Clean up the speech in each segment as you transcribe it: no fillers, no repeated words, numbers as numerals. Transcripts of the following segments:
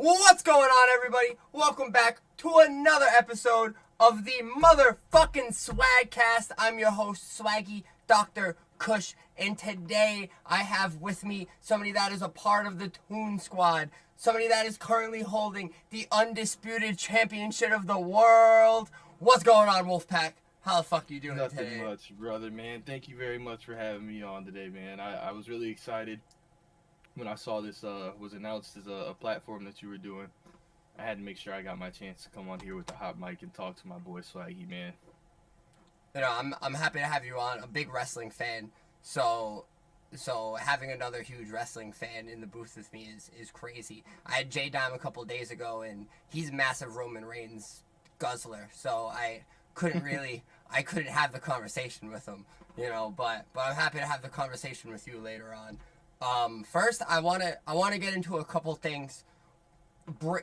What's going on, everybody? Welcome back to another episode of the motherfucking Swagcast. I'm your host, Swaggy Dr. Kush, and today I have with me somebody that is a part of the Toon Squad, somebody that is currently holding the undisputed championship of the world. What's going on, Wulfpaqq? How the fuck are you doing today? Nothing much, brother, man. Thank you very much for having me on today, man. I was really excited when I saw this was announced as a platform that you were doing. I had to make sure I got my chance to come on here with the hot mic and talk to my boy Swaggy, man. You know, I'm happy to have you on. A big wrestling fan, so having another huge wrestling fan in the booth with me is crazy. I had J Dime a couple days ago, and he's a massive Roman Reigns guzzler, so I couldn't really have the conversation with him, but I'm happy to have the conversation with you later on. First, I wanna get into a couple things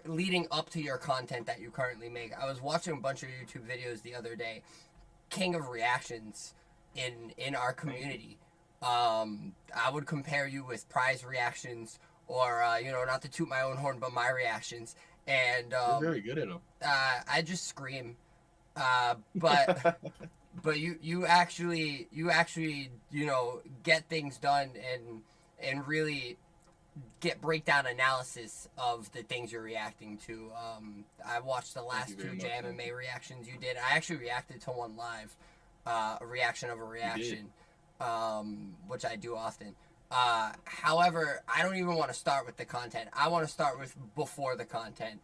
leading up to your content that you currently make. I was watching a bunch of YouTube videos the other day, king of reactions in our community. I would compare you with prize reactions, or not to toot my own horn, but my reactions. And You're very good at them. I just scream. But but you actually get things done and really get breakdown analysis of the things you're reacting to. I watched the last two JMMA reactions you did. I actually reacted to one live, a reaction of a reaction, which I do often. However, I don't even want to start with the content. I want to start with before the content.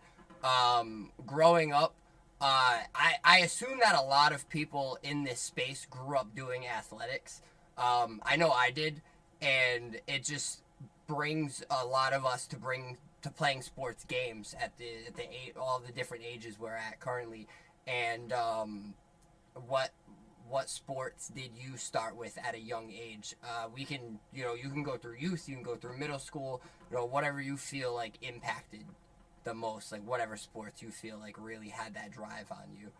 Growing up, I assume that a lot of people in this space grew up doing athletics. I know I did, and it just brings a lot of us to playing sports games at all the different ages we're at currently. And what sports did you start with at a young age? We can you can go through youth, you can go through middle school, whatever you feel like impacted the most, like whatever sports you feel like really had that drive on you.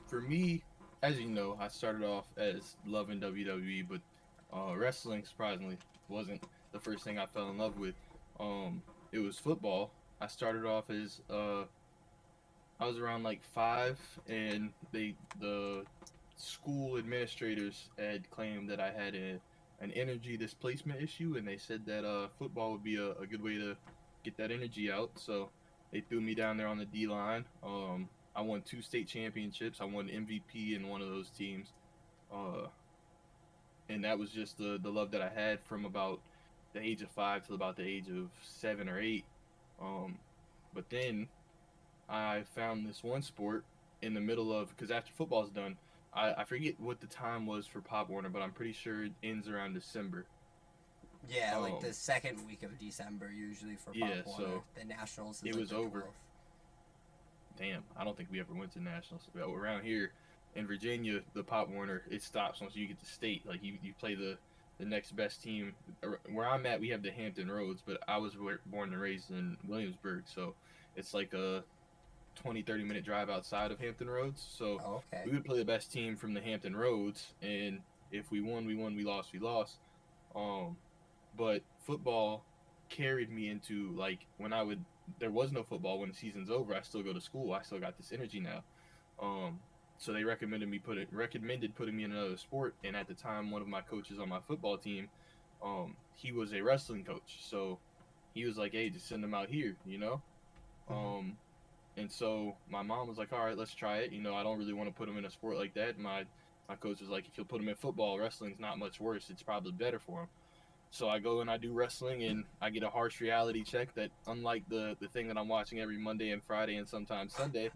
For me, as you know, I started off as loving WWE, but wrestling surprisingly wasn't the first thing I fell in love with. It was football. I started off as I was around like 5, and the school administrators had claimed that I had an energy displacement issue, and they said that football would be a good way to get that energy out. So they threw me down there on the D line. I won 2 state championships. I won MVP in one of those teams. And that was just the love that I had from about the age of 5 till about the age of 7 or 8. But then I found this one sport in the middle of, because after football's done, I forget what the time was for Pop Warner, but I'm pretty sure it ends around December. Yeah, like the second week of December usually for Pop Warner. So the Nationals. It was over. 12th. Damn, I don't think we ever went to Nationals. Around here in Virginia, the Pop Warner, it stops once you get to state. Like you play the next best team. Where I'm at, we have the Hampton Roads, but I was born and raised in Williamsburg, so it's like a 20-30 minute drive outside of Hampton Roads. So we would play the best team from the Hampton Roads, and if we won, we won. We lost, we lost. But football carried me into, like, there was no football when the season's over. I still go to school. I still got this energy now. So they recommended putting me in another sport. And at the time, one of my coaches on my football team, he was a wrestling coach. So he was like, "Hey, just send him out here," Mm-hmm. And so my mom was like, "All right, let's try it." I don't really want to put him in a sport like that. My coach was like, "If you'll put him in football, wrestling's not much worse. It's probably better for him." So I go and I do wrestling, and I get a harsh reality check that, unlike the thing that I'm watching every Monday and Friday and sometimes Sunday,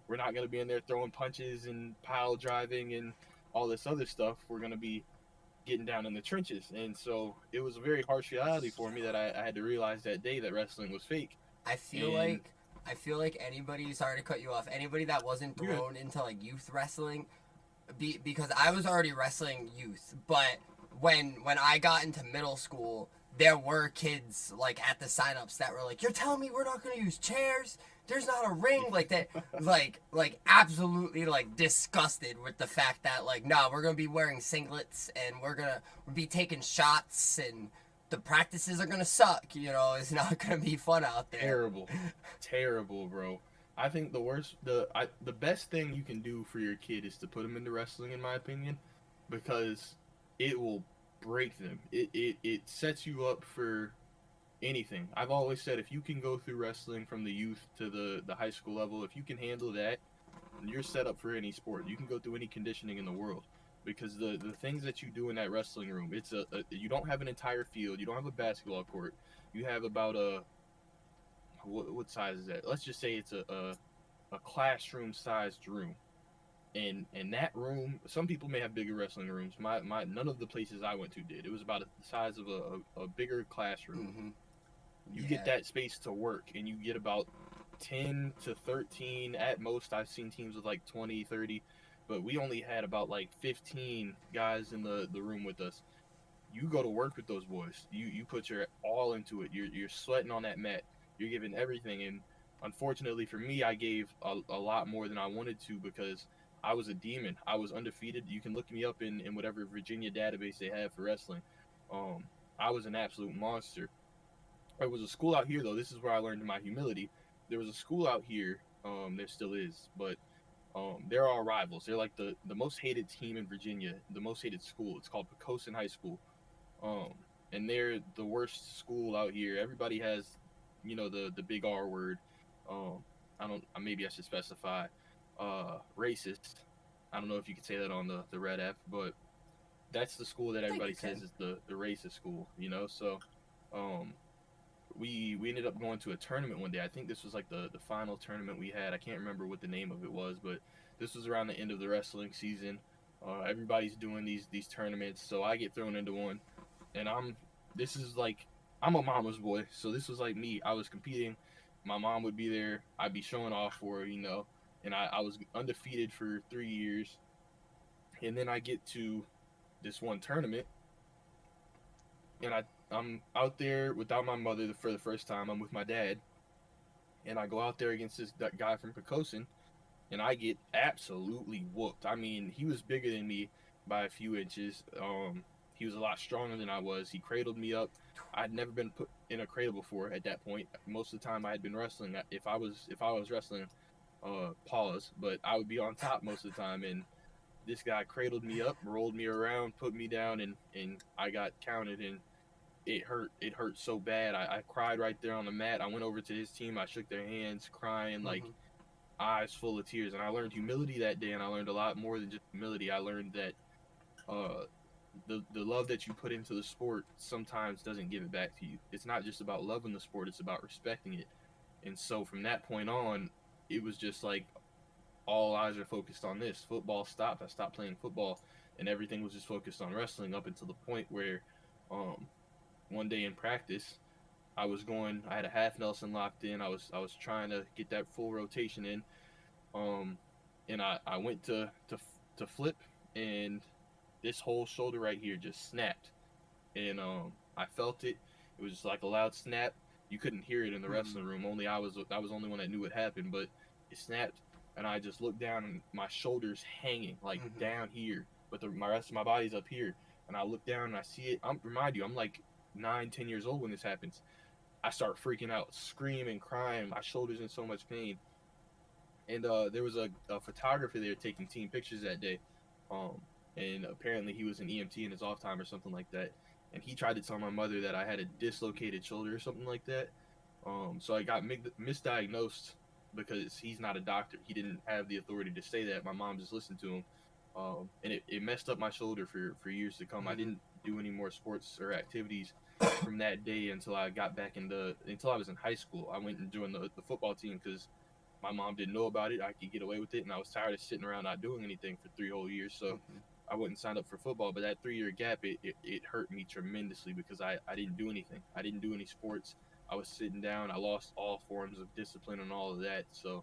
we're not going to be in there throwing punches and pile driving and all this other stuff. We're going to be getting down in the trenches. And so it was a very harsh reality for me that I had to realize that day that wrestling was fake. I feel like anybody, sorry to cut you off, anybody that wasn't thrown into like youth wrestling, because I was already wrestling youth, but when I got into middle school, there were kids like at the signups that were like, "You're telling me we're not going to use chairs? There's not a ring?" Like that, like absolutely like disgusted with the fact that like, no, we're going to be wearing singlets and we're going to be taking shots and the practices are gonna suck. You know, it's not gonna be fun out there. Terrible, bro. I think the best thing you can do for your kid is to put them into wrestling, in my opinion, because it will break them. It sets you up for anything. I've always said if you can go through wrestling from the youth to the high school level, if you can handle that, you're set up for any sport. You can go through any conditioning in the world because the things that you do in that wrestling room, it's you don't have an entire field, you don't have a basketball court, you have about a what size is that? Let's just say it's a classroom sized room. And that room, some people may have bigger wrestling rooms. My none of the places I went to did. It was about the size of a bigger classroom. Mm-hmm. You Yeah. get that space to work, and you get about 10 to 13 at most. I've seen teams with like 20, 30, but we only had about like 15 guys in the room with us. You go to work with those boys. You put your all into it. You're sweating on that mat. You're giving everything. And unfortunately for me, I gave a lot more than I wanted to because I was a demon. I was undefeated. You can look me up in whatever Virginia database they have for wrestling. Um, I was an absolute monster. There was a school out here though. This is where I learned my humility. There was a school out here. There still is, but they're all rivals. They're like the most hated team in Virginia, the most hated school. It's called Pocosin High School. Um, and they're the worst school out here. Everybody has, the big R word. I don't. Maybe I should specify. Racist. I don't know if you could say that on the Red F, but that's the school that I think everybody you can. says is the racist school. So um, we ended up going to a tournament one day. I think this was like the final tournament we had. I can't remember what the name of it was, but this was around the end of the wrestling season. Everybody's doing these tournaments, so I get thrown into one, and this is like I'm a mama's boy, so this was like me. I was competing. My mom would be there. I'd be showing off for her. And I was undefeated for 3 years, and then I get to this one tournament, and I'm out there without my mother for the first time. I'm with my dad, and I go out there against that guy from Pocosin, and I get absolutely whooped. I mean, he was bigger than me by a few inches. He was a lot stronger than I was. He cradled me up. I'd never been put in a cradle before at that point. Most of the time, I had been wrestling. If I was wrestling, pause, but I would be on top most of the time. And this guy cradled me up, rolled me around, put me down, and I got counted. And it hurt. It hurt so bad. I cried right there on the mat. I went over to his team. I shook their hands, crying like Mm-hmm. eyes full of tears. And I learned humility that day, and I learned a lot more than just humility. I learned that uh, the love that you put into the sport sometimes doesn't give it back to you. It's not just about loving the sport; it's about respecting it. And so from that point on, it was just like all eyes are focused on this. Football stopped. I stopped playing football, and everything was just focused on wrestling up until the point where, um, one day in practice, I had a half Nelson locked in. I was trying to get that full rotation in, um, and I went to flip, and this whole shoulder right here just snapped, and I felt it. It was like a loud snap. You couldn't hear it in the Mm-hmm. wrestling room. I was the only one that knew what happened, but it snapped, and I just looked down, and my shoulders hanging like Mm-hmm. down here, but my rest of my body's up here. And I look down and I see it. Remind you, I'm like 9, 10 years old when this happens. I start freaking out, screaming, crying. My shoulders in so much pain. And there was a photographer there taking team pictures that day, um, and apparently he was an EMT in his off time or something like that. And he tried to tell my mother that I had a dislocated shoulder or something like that. So I got misdiagnosed because he's not a doctor. He didn't have the authority to say that. My mom just listened to him, and it messed up my shoulder for years to come. I Mm-hmm. didn't do any more sports or activities from that day until I got back until I was in high school. I went and joined the football team because my mom didn't know about it. I could get away with it, and I was tired of sitting around not doing anything for 3 whole years. So Mm-hmm. I wouldn't sign up for football. But that 3 year gap, it hurt me tremendously because I didn't do anything. I didn't do any sports. I was sitting down. I lost all forms of discipline and all of that. So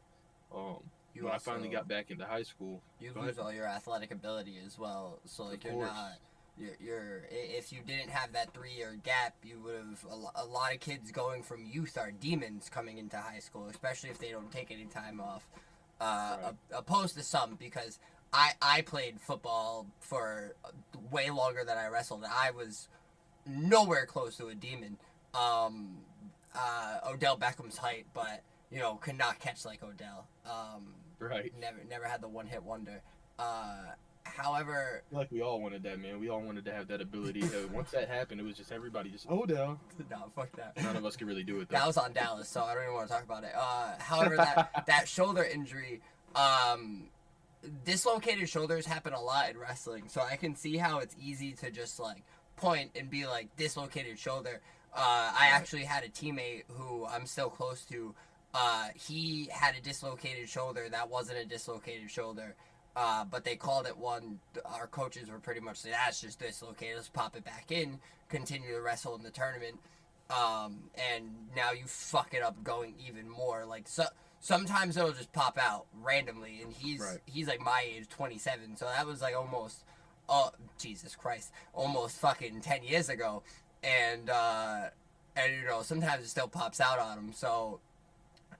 um, You when I finally also got back into high school, you go lose ahead. all your athletic ability as well. So Of like you're course. not you're if you didn't have that 3 year gap, you would have a lot of kids going from youth are demons coming into high school, especially if they don't take any time off. Right. Opposed to some because I played football for way longer than I wrestled. I was nowhere close to a demon. Odell Beckham's height, but could not catch like Odell. Right. Never had the one hit wonder. However, I feel like we all wanted that, man. We all wanted to have that ability. Once that happened, it was just everybody just Odell. no, fuck that. None of us could really do it though. That was on Dallas, so I don't even want to talk about it. However, that shoulder injury, dislocated shoulders happen a lot in wrestling, so I can see how it's easy to just like point and be like dislocated shoulder. I actually had a teammate who I'm still close to. He had a dislocated shoulder that wasn't a dislocated shoulder, but they called it one. Our coaches were pretty much saying, that's just dislocated, let's pop it back in, continue to wrestle in the tournament. And now you fuck it up going even more. Like, sometimes it'll just pop out randomly, and he's like my age, 27, so that was like almost, oh, Jesus Christ, almost fucking 10 years ago. And sometimes it still pops out on him, so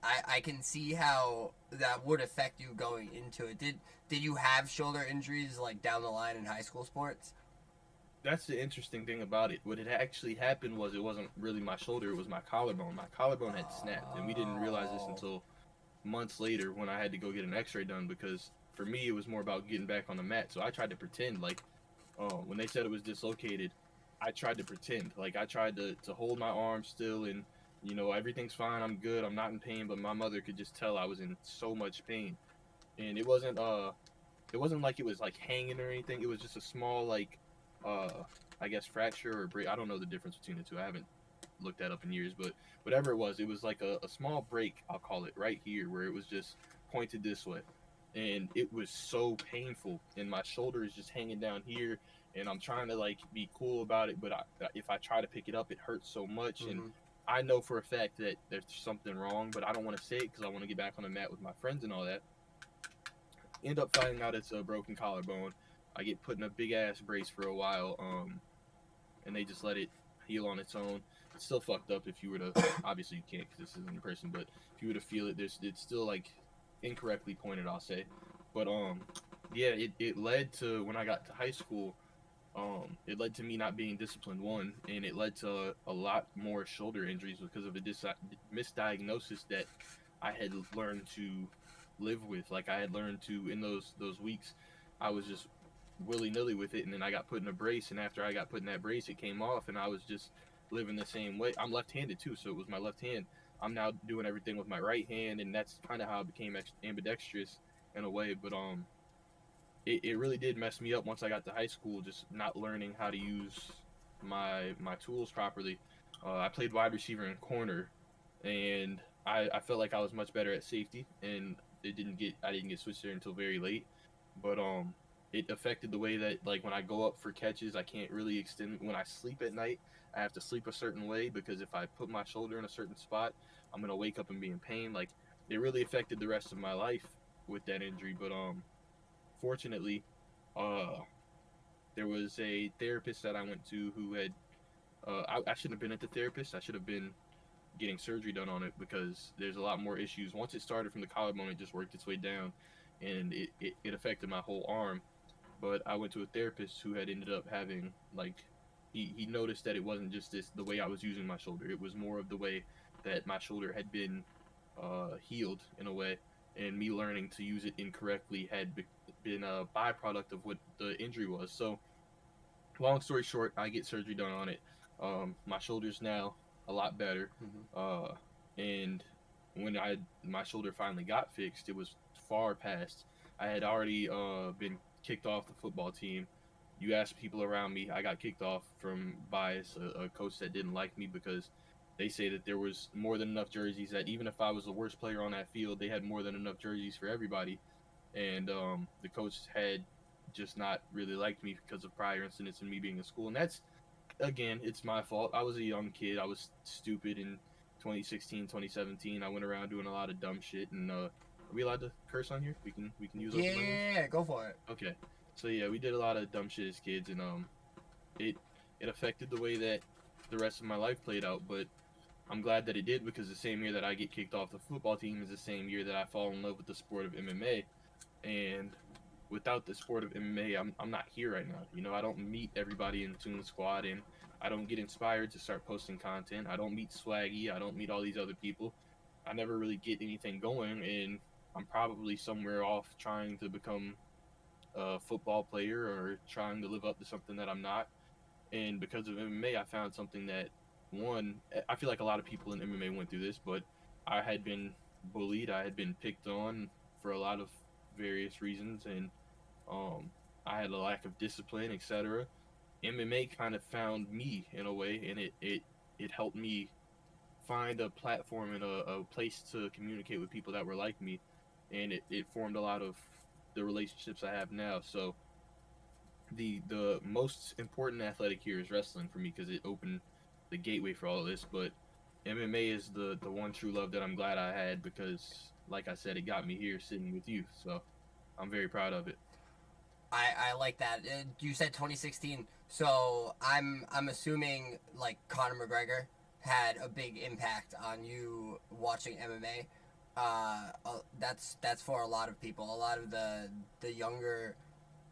I can see how that would affect you going into it. Did you have shoulder injuries like down the line in high school sports? That's the interesting thing about it. What had actually happened was it wasn't really my shoulder, it was my collarbone. My collarbone had snapped, and we didn't realize this until months later when I had to go get an x-ray done, because for me it was more about getting back on the mat. So I tried to pretend like, when they said it was dislocated, I tried to pretend. Like, I tried to hold my arm still, and everything's fine, I'm good, I'm not in pain, but my mother could just tell I was in so much pain. And it wasn't like it was like hanging or anything. It was just a small, like, I guess fracture or break. I don't know the difference between the two. I haven't looked that up in years, but whatever it was like a small break, I'll call it, right here, where it was just pointed this way. And it was so painful, and my shoulder is just hanging down here, and I'm trying to like be cool about it, but if I try to pick it up, it hurts so much. And I know for a fact that there's something wrong, but I don't want to say it because I want to get back on the mat with my friends and all that. End up finding out it's a broken collarbone. I get put in a big ass brace for a while, and they just let it heal on its own. It's still fucked up if you were to, obviously you can't because this isn't in person, but if you were to feel it, it's still like incorrectly pointed, I'll say. But yeah, it led to, when I got to high school, it led to me not being disciplined, one, and it led to a lot more shoulder injuries because of a misdiagnosis that I had learned to live with. Like, I had learned to, in those weeks, I was just willy-nilly with it, and then I got put in a brace, and after I got put in that brace, it came off, and I was just living the same way. I'm left-handed too, so it was my left hand. I'm now doing everything with my right hand, and that's kind of how I became ambidextrous in a way. But it really did mess me up once I got to high school, just not learning how to use my tools properly. I played wide receiver and corner, and I felt like I was much better at safety, and I didn't get switched there until very late. But it affected the way that, like, when I go up for catches, I can't really extend. When I sleep at night, I have to sleep a certain way, because if I put my shoulder in a certain spot, I'm gonna wake up and be in pain. Like, it really affected the rest of my life with that injury. But fortunately, there was a therapist that I went to who had, I shouldn't have been at the therapist. I should have been getting surgery done on it, because there's a lot more issues. Once it started from the collarbone, it just worked its way down, and it affected my whole arm. But I went to a therapist who had ended up having, like, he noticed that it wasn't just the way I was using my shoulder. It was more of the way that my shoulder had been healed in a way, and me learning to use it incorrectly had been a byproduct of what the injury was. So, long story short, I get surgery done on it. My shoulder's now a lot better, and when my shoulder finally got fixed, it was far past. I had already been kicked off the football team. You ask people around me, I got kicked off from bias, a coach that didn't like me, because they say that there was more than enough jerseys, that even if I was the worst player on that field, they had more than enough jerseys for everybody. And the coach had just not really liked me because of prior incidents and me being in school. And that's, again, it's my fault. I was a young kid. I was stupid in 2016, 2017. I went around doing a lot of dumb shit. And are we allowed to curse on here? We can use those language? Yeah, go for it. Okay. So yeah, we did a lot of dumb shit as kids, and it affected the way that the rest of my life played out. But I'm glad that it did, because the same year that I get kicked off the football team is the same year that I fall in love with the sport of MMA. And without the sport of MMA, I'm not here right now. I don't meet everybody in the Toon Squad, and I don't get inspired to start posting content. I don't meet Swaggy. I don't meet all these other people. I never really get anything going, and I'm probably somewhere off trying to become a football player or trying to live up to something that I'm not. And because of MMA, I found something that, one, I feel like a lot of people in MMA went through this, but I had been bullied. I had been picked on for a lot of various reasons, and um, I had a lack of discipline, etc. MMA kind of found me in a way, and it helped me find a platform and a place to communicate with people that were like me, and it formed a lot of the relationships I have now. So the most important athletic here is wrestling for me because it opened the gateway for all of this. But MMA is the one true love that I'm glad I had because, like I said, it got me here sitting with you. So I'm very proud of it. I like that. You said 2016, so I'm assuming like Conor McGregor had a big impact on you watching MMA. That's for a lot of people. A lot of the younger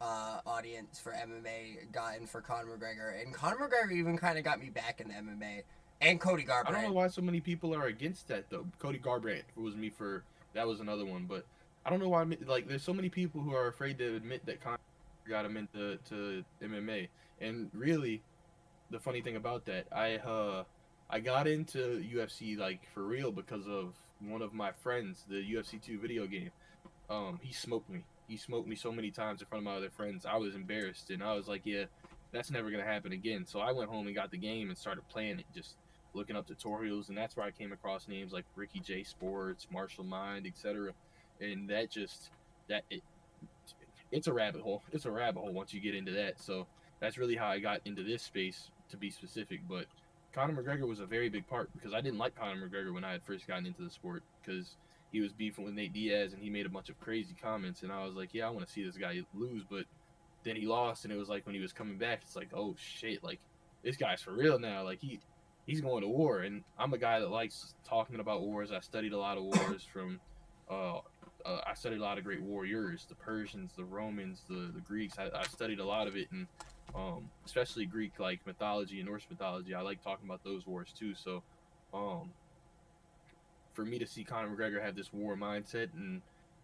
audience for MMA got in for Conor McGregor, and Conor McGregor even kind of got me back into MMA. And Cody I don't know Garbrandt. why so many people are against that though. Cody Garbrandt was me for that was another one, but I don't know why. Like, there's so many people who are afraid to admit that Conor got him into MMA, and really, the funny thing about that, I got into UFC like for real because of one of my friends, the UFC 2 video game. He smoked me. He smoked me so many times in front of my other friends. I was embarrassed, and I was like, yeah, that's never gonna happen again. So I went home and got the game and started playing it, just looking up tutorials, and that's where I came across names like Ricky J Sports, Martial Mind, etc. And that just that it's a rabbit hole. It's a rabbit hole once you get into that. So that's really how I got into this space, to be specific. But Conor McGregor was a very big part because I didn't like Conor McGregor when I had first gotten into the sport because he was beefing with Nate Diaz and he made a bunch of crazy comments, and I was like, yeah, I want to see this guy lose. But then he lost, and it was like when he was coming back, it's like, oh shit, like this guy's for real now. Like he's going to war, and I'm a guy that likes talking about wars. I studied a lot of wars from uh, I studied a lot of great warriors, the Persians, the Romans, the Greeks. I studied a lot of it, and especially Greek like mythology and Norse mythology. I like talking about those wars too. So um, for me to see Conor McGregor have this war mindset, and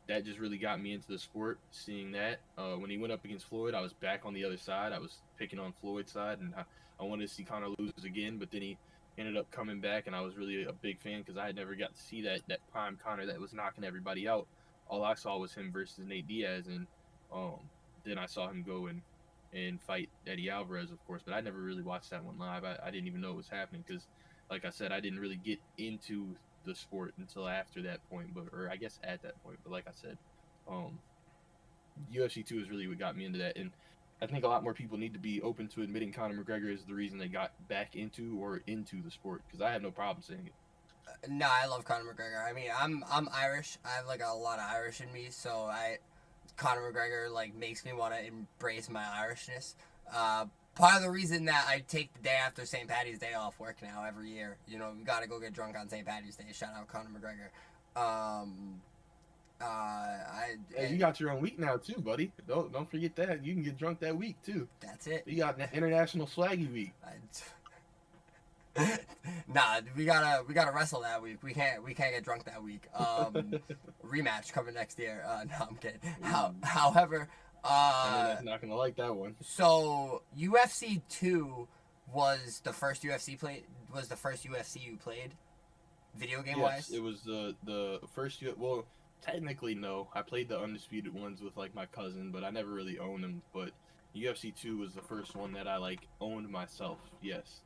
that just really got me into the sport. Seeing that when he went up against Floyd, I was back on the other side. I was picking on Floyd's side, and I wanted to see Conor lose again. But then he ended up coming back, and I was really a big fan because I had never got to see that prime Conor that was knocking everybody out. All I saw was him versus Nate Diaz, and um, then I saw him go and fight Eddie Alvarez, of course. But I never really watched that one live. I didn't even know it was happening because, like I said, I didn't really get into the sport until after that point, or I guess at that point. But like I said, um, UFC 2 is really what got me into that, and I think a lot more people need to be open to admitting Conor McGregor is the reason they got back into the sport, because I have no problem saying it. No, I love Conor McGregor. I mean, I'm Irish. I have like a lot of Irish in me, so Conor McGregor like makes me want to embrace my Irishness. Part of the reason that I take the day after St. Patty's Day off work now every year, you know, we gotta go get drunk on St. Patty's Day. Shout out Conor McGregor. Hey, you got your own week now too, buddy. Don't forget that. You can get drunk that week too. That's it. You got International Swaggy Week. Nah, we gotta wrestle that week. We can't get drunk that week. Rematch coming next year. No, I'm kidding. However, I'm not gonna like that one. So UFC 2 was the first UFC you played, video game wise. Yes, it was the first. Well, technically no. I played the undisputed ones with like my cousin, but I never really owned them. But UFC 2 was the first one that I like owned myself. Yes.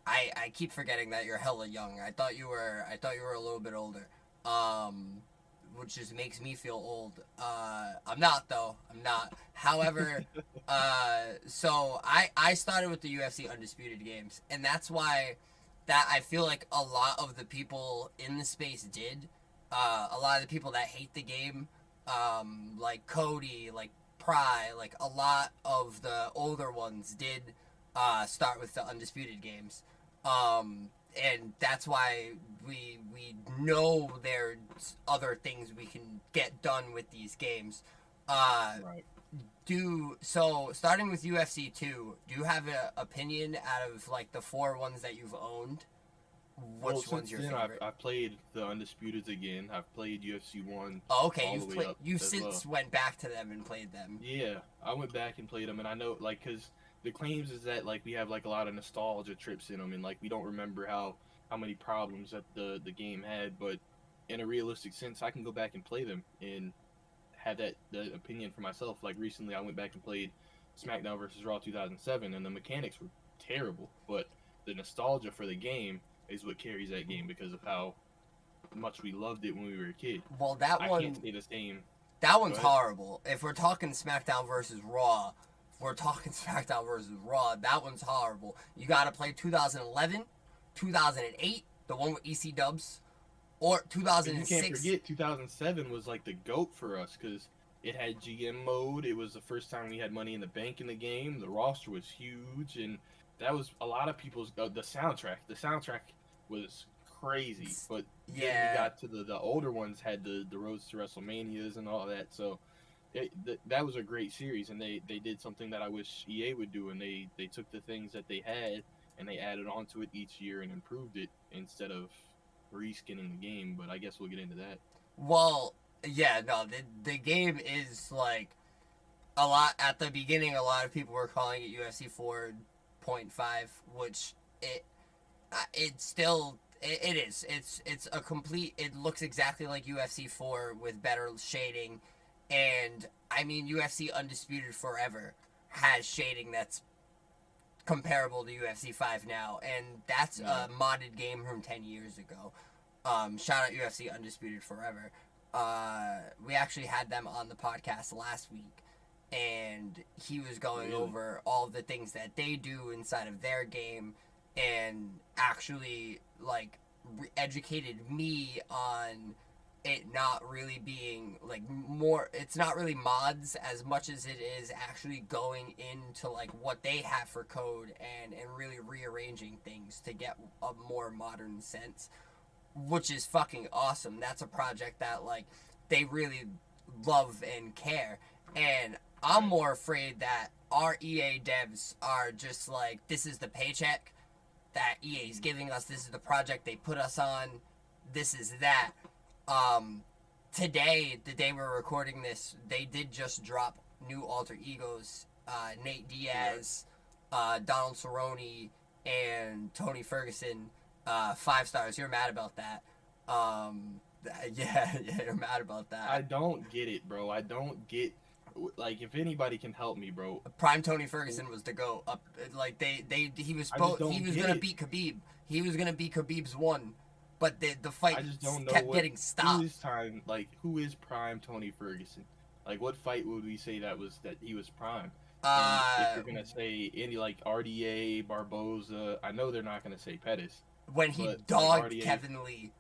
I keep forgetting that you're hella young. I thought you were a little bit older. Which just makes me feel old. I'm not though. I'm not. However, so I started with the UFC Undisputed games, and that's why that I feel like a lot of the people in the space did. A lot of the people that hate the game, like Cody, like Pry, like a lot of the older ones did start with the Undisputed games. And that's why we know there's other things we can get done with these games. Right. Starting with UFC 2, do you have an opinion out of like the 4 ones that you've owned? Well, Which one's since your then, favorite? I've played the Undisputeds again. I've played UFC 1 Oh, okay, all the way up you've as well. since went back to them and played them. Yeah, I went back and played them, and I know, like, because the claims is that, like, we have, like, a lot of nostalgia trips in them, and, like, we don't remember how many problems that the game had, but in a realistic sense, I can go back and play them and have the opinion for myself. Like, recently, I went back and played SmackDown versus Raw 2007, and the mechanics were terrible, but the nostalgia for the game is what carries that game because of how much we loved it when we were a kid. Well, I can't say the same. that Go one's ahead. horrible. If we're talking SmackDown versus Raw, if we're talking SmackDown versus Raw, that one's horrible. You got to play 2011, 2008, the one with EC Dubs, or And you can't 2006. forget 2007 was like the GOAT for us because it had GM mode. It was the first time we had Money in the Bank in the game. The roster was huge, and that was a lot of people's. The soundtrack. The soundtrack was crazy, but then we Yeah. got to the older ones had the roads to WrestleManias and all that. So that was a great series, and they did something that I wish EA would do, and they took the things that they had and they added onto it each year and improved it instead of reskinning the game. But I guess we'll get into that. Well, yeah, no, the game is like a lot at the beginning. A lot of people were calling it UFC 4.5, which it's still it is. It's a complete. It looks exactly like UFC 4 with better shading, and I mean UFC Undisputed Forever has shading that's comparable to UFC 5 now, and that's Yeah. a modded game from 10 years ago. Shout out UFC Undisputed Forever. We actually had them on the podcast last week, and he was going Really? over all the things that they do inside of their game, and actually like educated me on it not really being like more, it's not really mods as much as it is actually going into like what they have for code and really rearranging things to get a more modern sense, which is fucking awesome. That's a project that like they really love and care. And I'm more afraid that our EA devs are just like, this is the paycheck that EA is giving us. This is the project they put us on. This is that. Today, the day we're recording this, they did just drop new alter egos. Nate Diaz, Donald Cerrone, and Tony Ferguson. 5 stars. You're mad about that. Yeah, you're mad about that. I don't get it, bro. I don't get like if anybody can help me, bro. Prime Tony Ferguson was the GOAT. Up like he was I just he don't was get gonna it. beat Khabib. He was gonna beat Khabib's one, but the I fight just don't know kept what getting who stopped. is who is prime Tony Ferguson? Like what fight would we say that he was prime? And if Uh, you're gonna say any like RDA, Barboza, I know they're not gonna say Pettis, when he but like dogged RDA, Kevin Lee.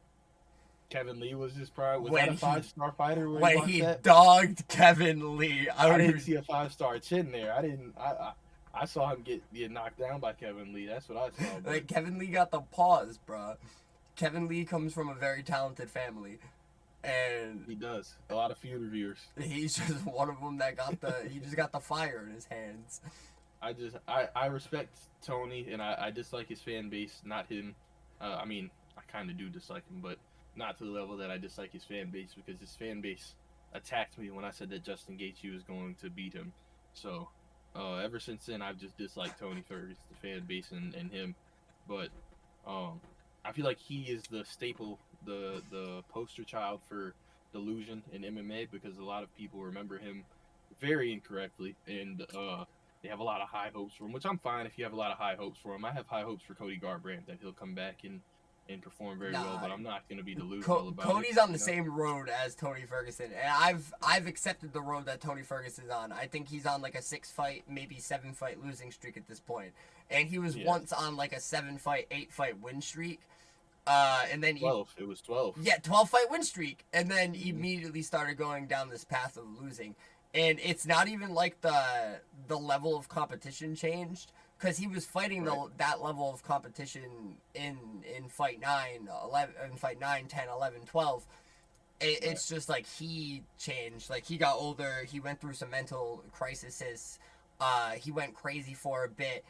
Kevin Lee was his prime. Was When that a he 5-star fighter where he when lost he that? dogged Kevin Lee, I I don't didn't even see a 5-star chin there. I didn't. I saw him get knocked down by Kevin Lee. That's what I saw. But like Kevin Lee got the pause, bro. Kevin Lee comes from a very talented family, and he does a lot of feud reviewers. he's just one of them that got the he just got the fire in his hands. I respect Tony and I dislike his fan base, not him. I mean, I kind of do dislike him, but not to the level that I dislike his fan base because his fan base attacked me when I said that Justin Gaethje was going to beat him. So ever since then, I've just disliked Tony Ferguson, the fan base, and him. But I feel like he is the staple, the poster child for delusion in MMA because a lot of people remember him very incorrectly, and they have a lot of high hopes for him, which I'm fine if you have a lot of high hopes for him. I have high hopes for Cody Garbrandt that he'll come back and perform very well, but I'm not going to be delusional about Cody's it. on the same road as Tony Ferguson, and I've accepted the road that Tony Ferguson's on. I think he's on like a 6-fight, maybe 7-fight losing streak at this point, and he was once on like a 7-fight, 8-fight win streak. And then 12. It was 12. Yeah, 12-fight win streak, and then immediately started going down this path of losing. And it's not even like the level of competition changed, because he was fighting that level of competition in fight 9, 11, in fight 9, 10, 11, 12. Right. It's just like he changed. Like he got older. He went through some mental crises. He went crazy for a bit.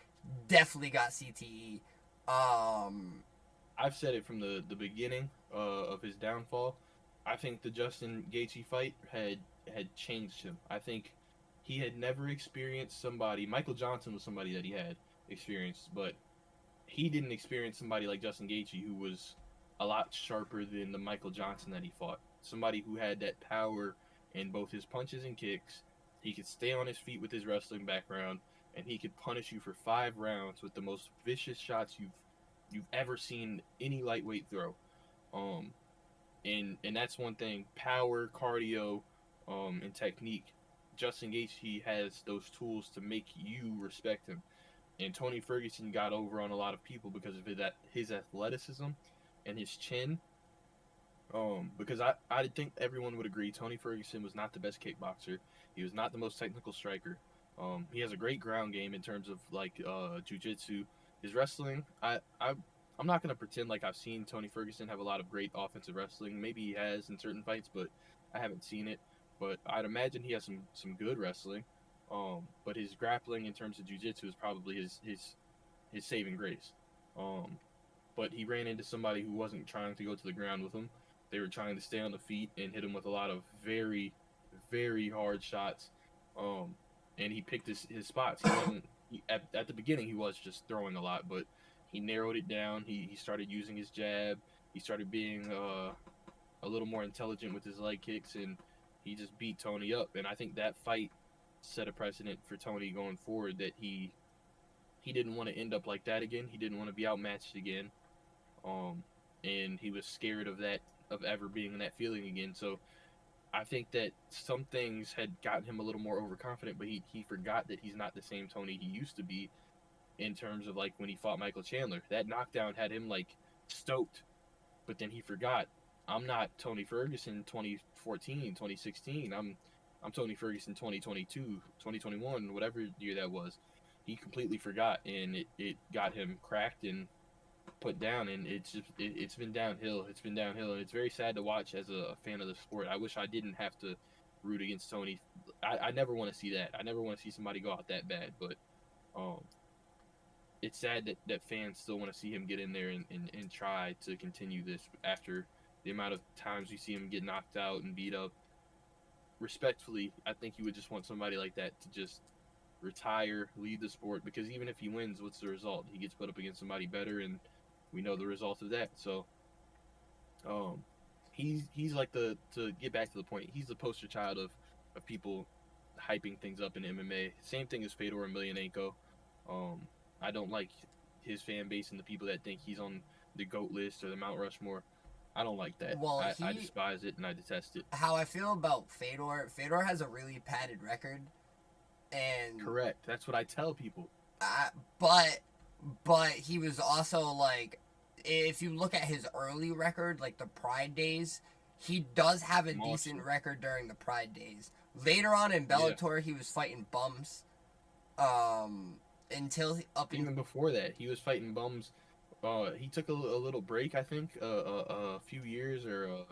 Definitely got CTE. Um, I've said it from the beginning of his downfall. I think the Justin Gaethje fight had changed him. I think he had never experienced somebody. Michael Johnson was somebody that he had experienced, but he didn't experience somebody like Justin Gaethje who was a lot sharper than the Michael Johnson that he fought. Somebody who had that power in both his punches and kicks. He could stay on his feet with his wrestling background, and he could punish you for 5 rounds with the most vicious shots you've ever seen any lightweight throw. Um, and that's one thing: power, cardio, and technique. Justin Gaethje has those tools to make you respect him. And Tony Ferguson got over on a lot of people because of his athleticism and his chin. Because I think everyone would agree Tony Ferguson was not the best kickboxer. He was not the most technical striker. He has a great ground game in terms of like jujitsu. His wrestling, I'm not gonna pretend like I've seen Tony Ferguson have a lot of great offensive wrestling. Maybe he has in certain fights, but I haven't seen it. But I'd imagine he has some good wrestling. But his grappling in terms of jujitsu is probably his saving grace. Um, but he ran into somebody who wasn't trying to go to the ground with him. They were trying to stay on the feet and hit him with a lot of very, very hard shots. Um, and he picked his spots. He wasn't at the beginning. He was just throwing a lot, but he narrowed it down. He started using his jab. He started being a little more intelligent with his leg kicks, and he just beat Tony up. And I think that fight set a precedent for Tony going forward that he didn't want to end up like that again. He didn't want to be outmatched again. Um, and he was scared of that, of ever being in that feeling again. So I think that some things had gotten him a little more overconfident, but he forgot that he's not the same Tony he used to be in terms of like when he fought Michael Chandler. That knockdown had him like stoked, but then he forgot. I'm not Tony Ferguson 2014, 2016. I'm Tony Ferguson 2022, 2021, whatever year that was. He completely forgot, and it got him cracked and put down, and it's been downhill. It's been downhill, and it's very sad to watch as a fan of the sport. I wish I didn't have to root against Tony. I never want to see that. I never want to see somebody go out that bad, but um, it's sad that fans still want to see him get in there and try to continue this after the amount of times we see him get knocked out and beat up. Respectfully, I think you would just want somebody like that to just retire, leave the sport, because even if he wins, what's the result? He gets put up against somebody better, and we know the result of that. So, um, he's like the to get back to the point. He's the poster child of people hyping things up in MMA. Same thing as Fedor Emelianenko. Um, I don't like his fan base and the people that think he's on the GOAT list or the Mount Rushmore. I don't like that. well, I despise it and I detest it. how I feel about Fedor. Fedor has a really padded record, and Correct. That's what I tell people. uh, but but he was also like, if you look at his early record, like the Pride days, he does have a decent Monster. record during the Pride days. Later on in Yeah. Bellator, he was fighting bums. Um, until up in Even before that, he was fighting bums. He took a little break, I think, a few years, or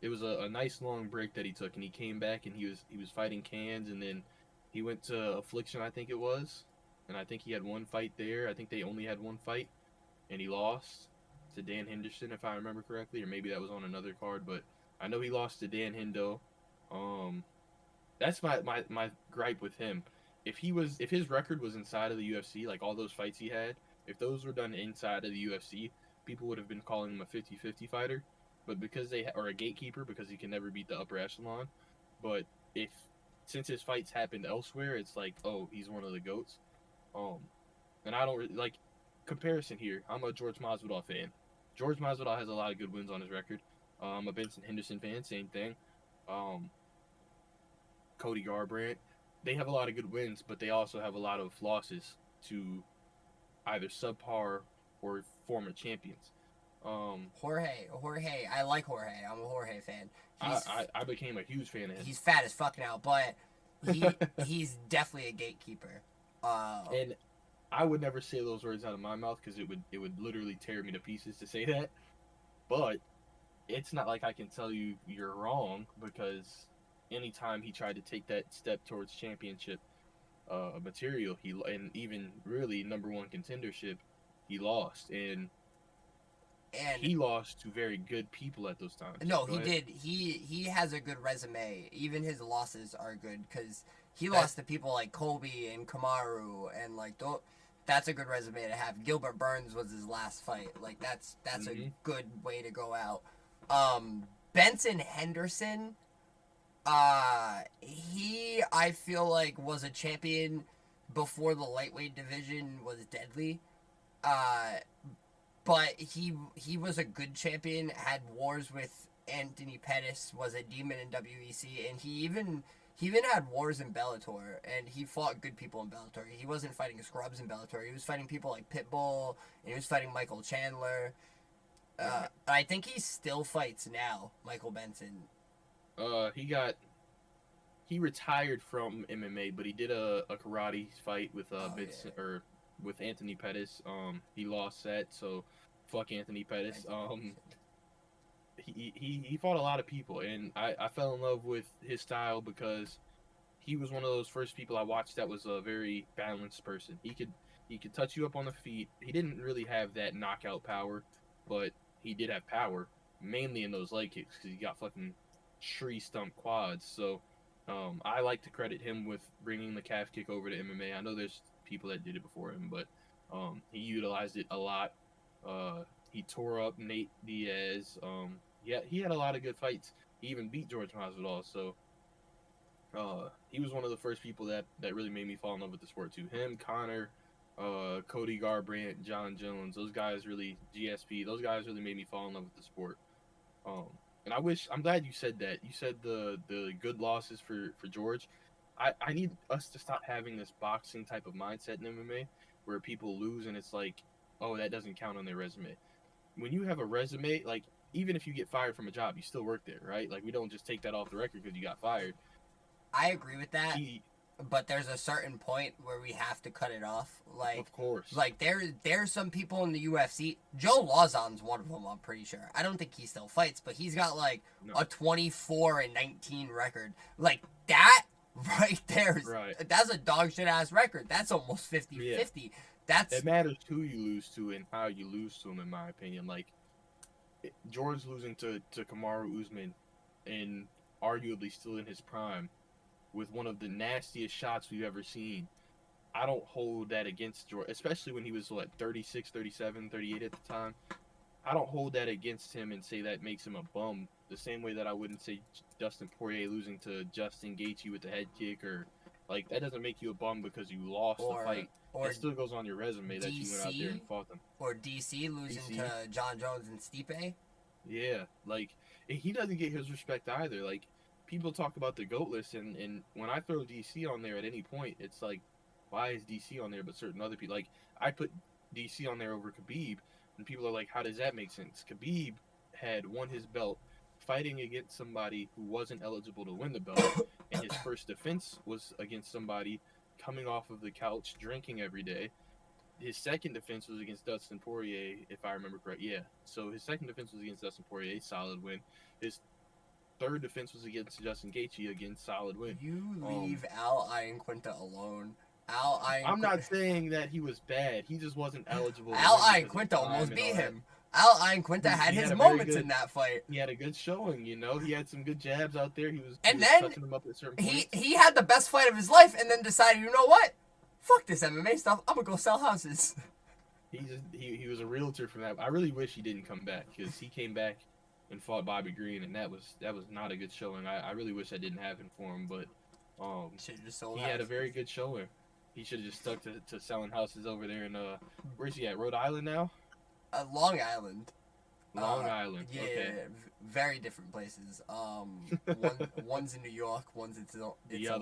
it was a nice long break that he took, and he came back and he was fighting cans, and then he went to Affliction, I think it was, and I think he had one fight there. I think they only had one fight, and he lost to Dan Henderson, if I remember correctly, or maybe that was on another card, but I know he lost to Dan Hendo. Um, that's my gripe with him. If his record was inside of the UFC, like all those fights he had, if those were done inside of the UFC, people would have been calling him a 50-50 fighter. But because or a gatekeeper, because he can never beat the upper echelon. But if since his fights happened elsewhere, it's like, oh, he's one of the goats. Um, and I don't really like comparison here. I'm a George Masvidal fan. George Masvidal has a lot of good wins on his record. I'm a Benson Henderson fan, same thing. Um, Cody Garbrandt, they have a lot of good wins, but they also have a lot of losses to either subpar or former champions. Jorge, I like Jorge. I'm a Jorge fan. I became a huge fan of him. He's fat as fuck now, but he he's definitely a gatekeeper. And I would never say those words out of my mouth because it would literally tear me to pieces to say that. But it's not like I can tell you you're wrong, because anytime he tried to take that step towards championship material, and even really number one contendership, he lost, and And he lost to very good people at those times. no, Go he ahead. did. He has a good resume. Even his losses are good because he That lost to people like Kobe and Kamaru and like that's a good resume to have. Gilbert Burns was his last fight. Like that's a hmm good way to go out. Benson Henderson, he I feel like was a champion before the lightweight division was deadly. Uh, but he was a good champion. Had wars with Anthony Pettis, was a demon in WEC, and he even had wars in Bellator, and he fought good people in Bellator. He wasn't fighting scrubs in Bellator. He was fighting people like Pitbull, and he was fighting Michael Chandler. Right. I think he still fights now, Michael Benson. He got he retired from MMA, but he did a karate fight with Oh Vincent, or with Anthony Pettis. He lost that, so fuck Anthony Pettis. yeah. He fought a lot of people, and I fell in love with his style because he was one of those first people I watched that was a very balanced person. He could touch you up on the feet. He didn't really have that knockout power, but he did have power, mainly in those leg kicks because he got fucking tree stump quads. So I like to credit him with bringing the calf kick over to MMA. I know there's people that did it before him, but he utilized it a lot. He tore up Nate Diaz. Yeah, he had a lot of good fights. He even beat George Masvidal. So he was one of the first people that really made me fall in love with the sport too. Him, Connor, Cody Garbrandt, John Jones, those guys really, GSP, those guys really made me fall in love with the sport. Um, and I'm glad you said that. You said the good losses for George. I need us to stop having this boxing type of mindset in MMA where people lose and it's like, oh, that doesn't count on their resume. When you have a resume, like, even if you get fired from a job, you still work there, right? Like, we don't just take that off the record because you got fired. I agree with that, He, but there's a certain point where we have to cut it off. of course, Like there's some people in the UFC. Joe Lawson's one of them. I'm pretty sure. I don't think he still fights, but he's got like no, a 24-19 record. Like that right there is right. that's a dog shit ass record. That's almost 50-50. Yeah. That's It matters who you lose to and how you lose to him, in my opinion. Like, George losing to Kamaru Usman, and arguably still in his prime, with one of the nastiest shots we've ever seen. I don't hold that against George, especially when he was, what, 36, 37, 38 at the time. I don't hold that against him and say that makes him a bum. The same way that I wouldn't say Dustin Poirier losing to Justin Gaethje with the head kick, or like, that doesn't make you a bum because you lost the fight. or It still goes on your resume that you went out there and fought them. or DC losing DC. to John Jones and Stipe. Yeah, like, he doesn't get his respect either. Like, people talk about the GOAT list, and when I throw DC on there at any point, it's like, why is DC on there but certain other people? Like, I put DC on there over Khabib, and people are like, how does that make sense? Khabib had won his belt fighting against somebody who wasn't eligible to win the belt, and his first defense was against somebody coming off of the couch drinking every day. His second defense was against Dustin Poirier, if I remember correct. Yeah. So his second defense was against Dustin Poirier, solid win. His third defense was against Justin Gaethje, again, solid win. You leave Al Iaquinta alone. Al Iaquinta. I'm not saying that he was bad. He just wasn't eligible. Al Iaquinta almost beat him. Al Iaquinta had his moments in that fight. He had a good showing, you know. He had some good jabs out there. He was touching him up at certain points. He had the best fight of his life, and then decided, you know what? Fuck this MMA stuff. I'm gonna go sell houses. He was a realtor from that. I really wish he didn't come back, because he came back and fought Bobby Green, and that was not a good showing. I really wish that didn't happen for him, but he had a very good showing. He should have just stuck to selling houses over there in where's he at? Rhode Island now? Long Island. Long Island. Yeah, Okay. very different places. One's in New York, one's its other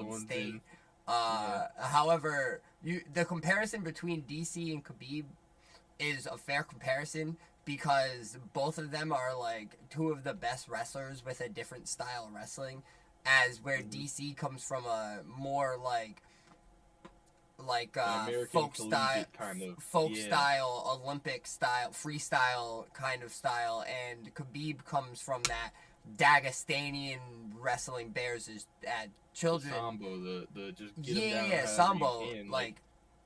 own one's state. in. However, the comparison between DC and Khabib is a fair comparison because both of them are like two of the best wrestlers with a different style of wrestling, as where DC comes from a more like an American folk style, collegiate kind of. folk Yeah, style, Olympic style, freestyle kind of style, and Khabib comes from that Dagestanian wrestling. Bears his the children. sambo, the just get them down Yeah, however you sambo, can, like like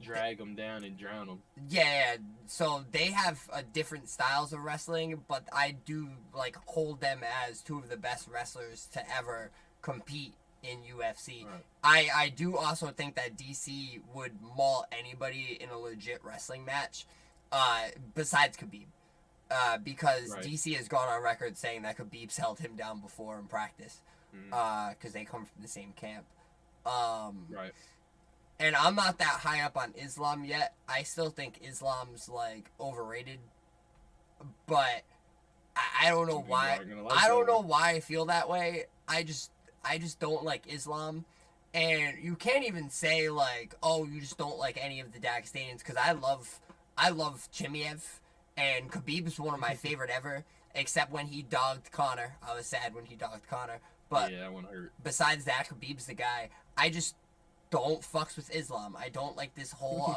drag them down and drown them. yeah. So they have different styles of wrestling, but I do like hold them as two of the best wrestlers to ever compete in UFC. Right. I do also think that DC would maul anybody in a legit wrestling match, besides Khabib. Because Right. DC has gone on record saying that Khabib's held him down before in practice, Mm, because they come from the same camp. Um, right. and I'm not that high up on Islam yet. I still think Islam's like overrated, but I don't know Some people why. aren't gonna like I that don't know one. why I feel that way. I just don't like Islam, and you can't even say like, oh, you just don't like any of the Dagestanians, because I love Chimiev, and Khabib's one of my favorite ever. Except when he dogged Connor, I was sad when he dogged Connor. But Yeah, that one hurt. besides that, Khabib's the guy. I just don't fucks with Islam. I don't like this whole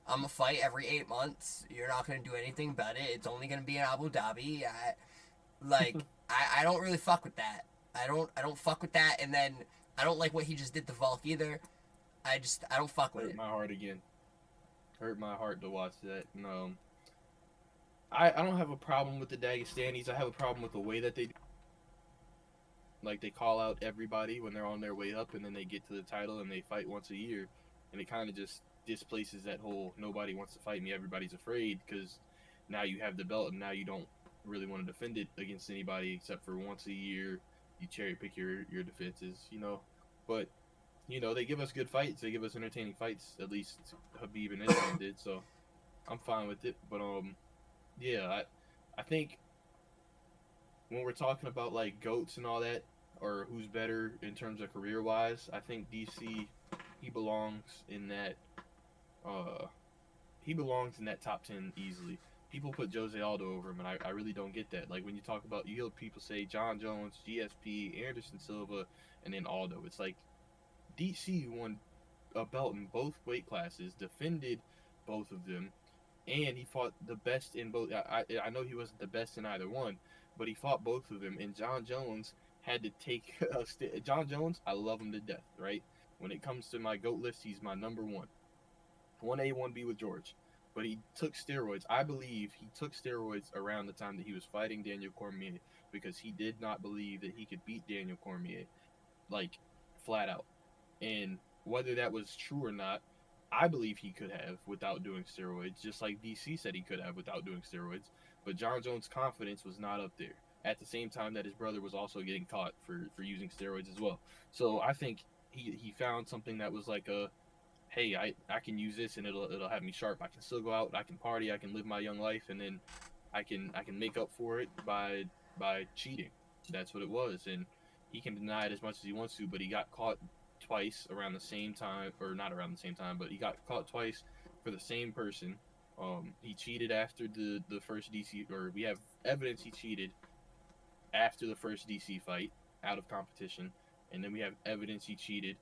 I'm a fight every 8 months. You're not gonna do anything about it. It's only gonna be in Abu Dhabi. I don't really fuck with that. I don't fuck with that. And then I don't like what he just did to Volk either. I don't fuck with Hurt it. my heart again. Hurt my heart to watch that. No, I don't have a problem with the Dagestanis. I have a problem with the way that they do. Like they call out everybody when they're on their way up, and then they get to the title and they fight once a year, and it kind of just displaces that whole nobody wants to fight me, everybody's afraid, because now you have the belt and now you don't really want to defend it against anybody except for once a year. You cherry pick your defenses, but they give us good fights. They give us entertaining fights. At least Habib and Islam did. So I'm fine with it. But yeah, I think when we're talking about like goats and all that, or who's better in terms of career wise, I think DC he belongs in that. Uh, he belongs in that top 10 easily. People put Jose Aldo over him, and I really don't get that. Like when you talk about, you hear people say John Jones, GSP, Anderson Silva, and then Aldo. It's like DC won a belt in both weight classes, defended both of them, and he fought the best in both. I know he wasn't the best in either one, but he fought both of them. And John Jones had to take John Jones. I love him to death. Right? When it comes to my GOAT list, he's my number one. 1A, 1B with George. But he took steroids. I believe he took steroids around the time that he was fighting Daniel Cormier, because he did not believe that he could beat Daniel Cormier, like, flat out. And whether that was true or not, I believe he could have without doing steroids, just like DC said he could have without doing steroids. But John Jones' confidence was not up there. At the same time that his brother was also getting caught for using steroids as well. So I think he found something that was like a, hey, I can use this and it'll have me sharp. I can still go out, I can party, I can live my young life, and then I can make up for it by cheating. That's what it was, and he can deny it as much as he wants to, but he got caught twice around the same time, or not around the same time, but he got caught twice for the same person. He cheated after the first DC, or we have evidence he cheated after the first DC fight out of competition, and then we have evidence he cheated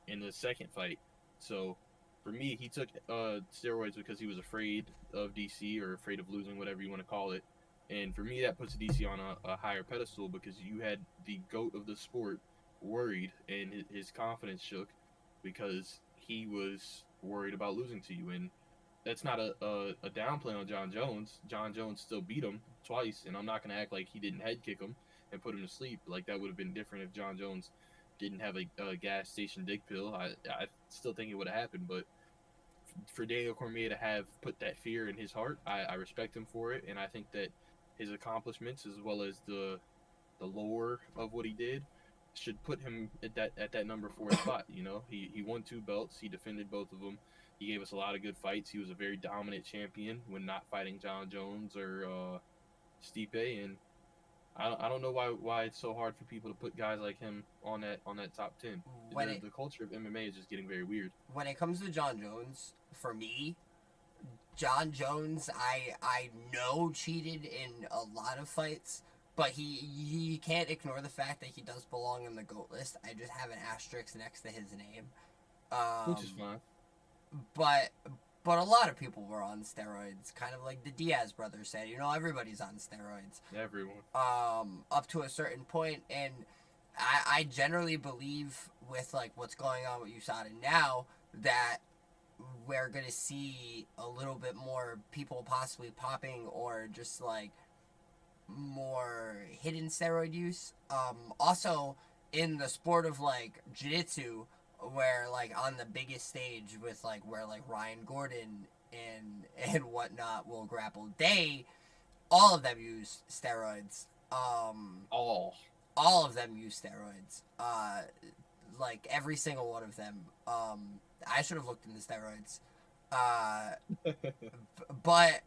in the second fight. So for me, he took steroids because he was afraid of DC, or afraid of losing, whatever you want to call it. And for me, that puts DC on a higher pedestal, because you had the GOAT of the sport worried, and his confidence shook because he was worried about losing to you. And that's not a downplay on John Jones. John Jones still beat him twice, and I'm not going to act like he didn't head kick him and put him to sleep. Like, that would have been different if John Jones didn't have a gas station dick pill. I still think it would have happened, but for Daniel Cormier to have put that fear in his heart, I respect him for it, and I think that his accomplishments, as well as the lore of what he did, should put him at that number 4 spot. He won 2 belts, he defended both of them, he gave us a lot of good fights, he was a very dominant champion when not fighting John Jones or Stipe, and I don't know why it's so hard for people to put guys like him on that top 10. The culture of MMA is just getting very weird. When it comes to John Jones, for me, John Jones, I know cheated in a lot of fights, but he can't ignore the fact that he does belong on the GOAT list. I just have an asterisk next to his name. Which is fine. but but a lot of people were on steroids, kind of like the Diaz brothers said. You know, everybody's on steroids. Everyone. Up to a certain point, and I generally believe with like what's going on with USADA now that we're gonna see a little bit more people possibly popping or just like more hidden steroid use. Also in the sport of like jiu-jitsu, where like on the biggest stage with like where like Ryan Gordon and whatnot will grapple, they all of them use steroids. All. All of them use steroids. Like every single one of them. I should have looked into steroids. Uh, but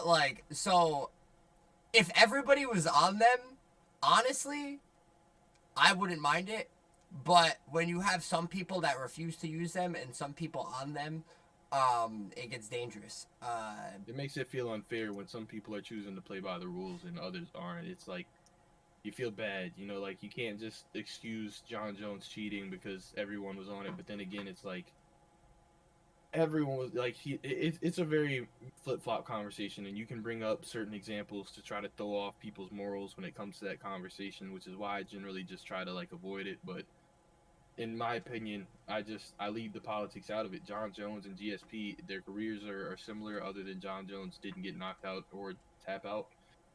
like so if everybody was on them, honestly, I wouldn't mind it. But when you have some people that refuse to use them and some people on them, it gets dangerous. It makes it feel unfair when some people are choosing to play by the rules and others aren't. It's like you feel bad, you know, like you can't just excuse John Jones cheating because everyone was on it. But then again, it's like everyone was like it's a very flip-flop conversation, and you can bring up certain examples to try to throw off people's morals when it comes to that conversation, which is why I generally just try to like avoid it. But in my opinion, I leave the politics out of it. John Jones and GSP, their careers are similar, other than John Jones didn't get knocked out or tap out,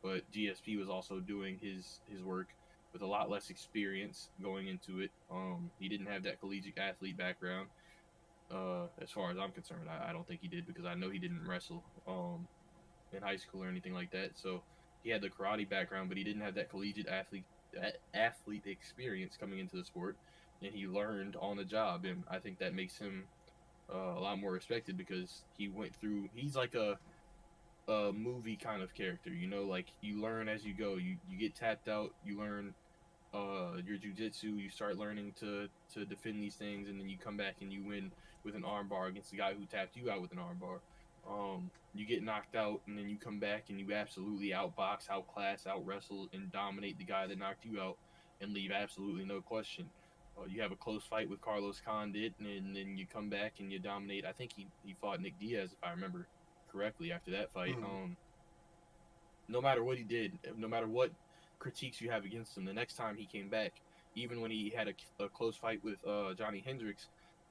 but GSP was also doing his work with a lot less experience going into it. He didn't have that collegiate athlete background. As far as I'm concerned, I don't think he did, because I know he didn't wrestle in high school or anything like that. So he had the karate background, but he didn't have that collegiate athlete experience coming into the sport, and he learned on the job. And I think that makes him a lot more respected, because he went through. He's like a movie kind of character, you know, like you learn as you go. You get tapped out, you learn your jujitsu, you start learning to defend these things, and then you come back and you win with an armbar against the guy who tapped you out with an armbar. You get knocked out, and then you come back and you absolutely outbox, outclass, out wrestle, and dominate the guy that knocked you out, and leave absolutely no question. You have a close fight with Carlos Condit, and then you come back and you dominate. I think he fought Nick Diaz, if I remember correctly, after that fight. mm, No matter what he did, no matter what critiques you have against him, the next time he came back, even when he had a close fight with Johnny Hendricks,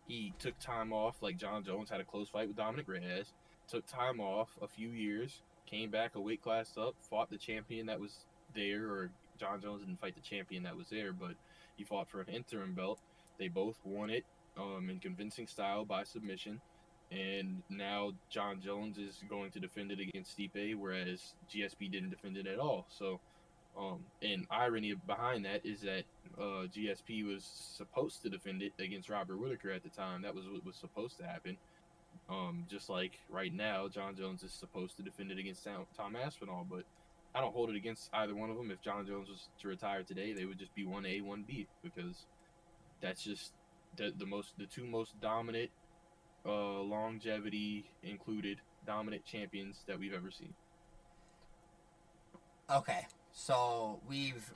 he took time off. Like John Jones had a close fight with Dominic Reyes, took time off a few years, came back a weight class up, fought the champion that was there, or John Jones didn't fight the champion that was there, but he fought for an interim belt. They both won it in convincing style by submission. And now John Jones is going to defend it against Stipe, whereas GSP didn't defend it at all. So, and irony behind that is that GSP was supposed to defend it against Robert Whitaker at the time. That was what was supposed to happen. Just like right now, John Jones is supposed to defend it against Tom Aspinall, but I don't hold it against either one of them. If John Jones was to retire today, they would just be 1A, 1B, because that's just the two most dominant, longevity included, dominant champions that we've ever seen. okay, so we've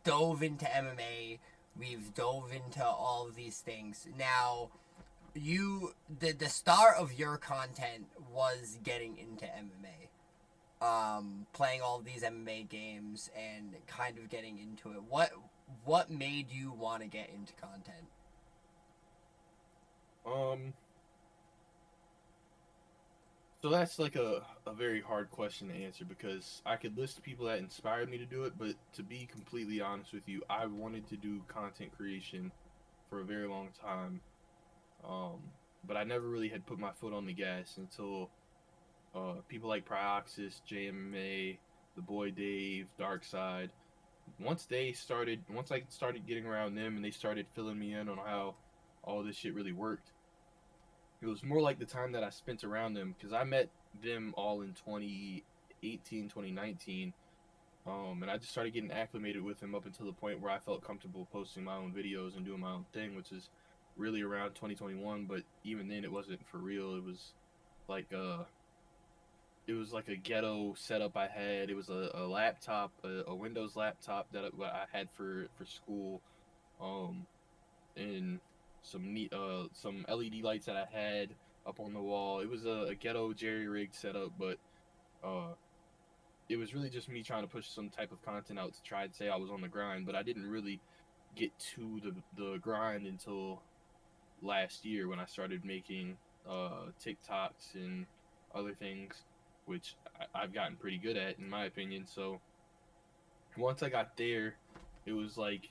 dove into MMA, we've dove into all of these things. Now, the start of your content was getting into MMA. Playing all of these MMA games and kind of getting into it. What made you want to get into content? Um, so that's like a very hard question to answer, because I could list people that inspired me to do it, but to be completely honest with you, I wanted to do content creation for a very long time. Um, but I never really had put my foot on the gas until people like Prioxis, JMMA, the boy Dave, Darkside. Once I started getting around them and they started filling me in on how all this shit really worked, it was more like the time that I spent around them, because I met them all in 2018, 2019. And I just started getting acclimated with them up until the point where I felt comfortable posting my own videos and doing my own thing, which is really around 2021. But even then, it wasn't for real. Like it was like a ghetto setup I had. It was a laptop, a Windows laptop that I had for school, and some LED lights that I had up on the wall. It was a ghetto jerry rig setup, but uh, it was really just me trying to push some type of content out to try and say I was on the grind. But I didn't really get to the grind until last year when I started making TikToks and other things, which I've gotten pretty good at in my opinion. So once I got there, it was like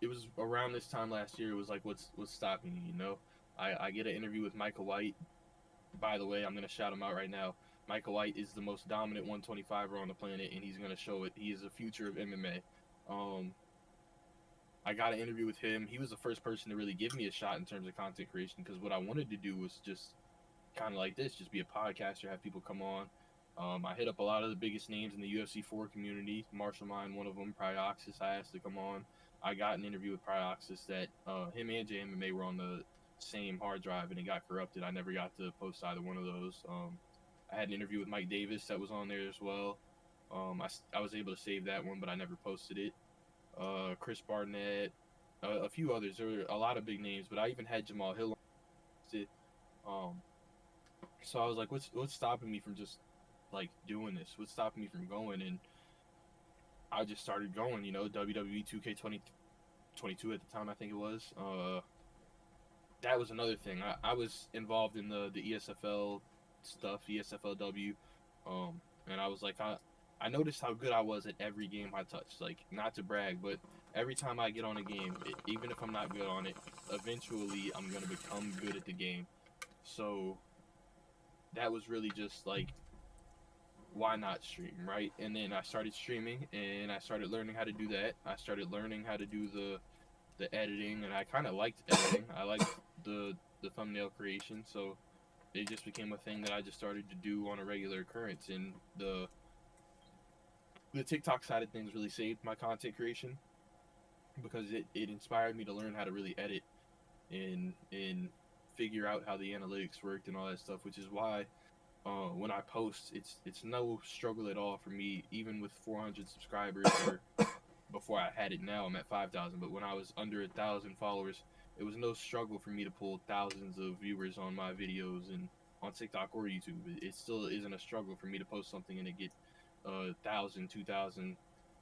it was around this time last year. It was like what's stopping you? You know, I get an interview with Michael White. By the way, I'm gonna shout him out right now. Michael White is the most dominant 125er on the planet, and he's gonna show it. He is the future of MMA. I got an interview with him. He was the first person to really give me a shot in terms of content creation because what I wanted to do was just kind of like this, just be a podcaster, have people come on. I hit up a lot of the biggest names in the UFC 4 community. Marshall Mine, one of them. Prioxis, I asked to come on. I got an interview with Prioxis that him and JMMA were on the same hard drive and it got corrupted. I never got to post either one of those. I had an interview with Mike Davis that was on there as well. I was able to save that one, but I never posted it. Chris Barnett, a few others. There were a lot of big names, but I even had Jamal Hill on it. Um, so I was like, what's stopping me from just like doing this? What's stopping me from going? And I just started going. You know, WWE 2K22 at the time, I think it was. That was another thing. I was involved in the ESFL stuff, ESFLW, and I was like, I noticed how good I was at every game I touched. Like, not to brag, but every time I get on a game, even if I'm not good on it, eventually I'm gonna become good at the game. So that was really just like, why not stream, right? And then I started streaming, and I started learning how to do that. I started learning how to do the editing, and I kind of liked editing. I liked the thumbnail creation, so it just became a thing that I just started to do on a regular occurrence. And the TikTok side of things really saved my content creation because it inspired me to learn how to really edit and figure out how the analytics worked and all that stuff, which is why when I post, it's no struggle at all for me, even with 400 subscribers or before I had it. Now I'm at 5,000, but when I was under 1,000 followers, it was no struggle for me to pull thousands of viewers on my videos and on TikTok or YouTube. It still isn't a struggle for me to post something and to get 1,000, 2,000,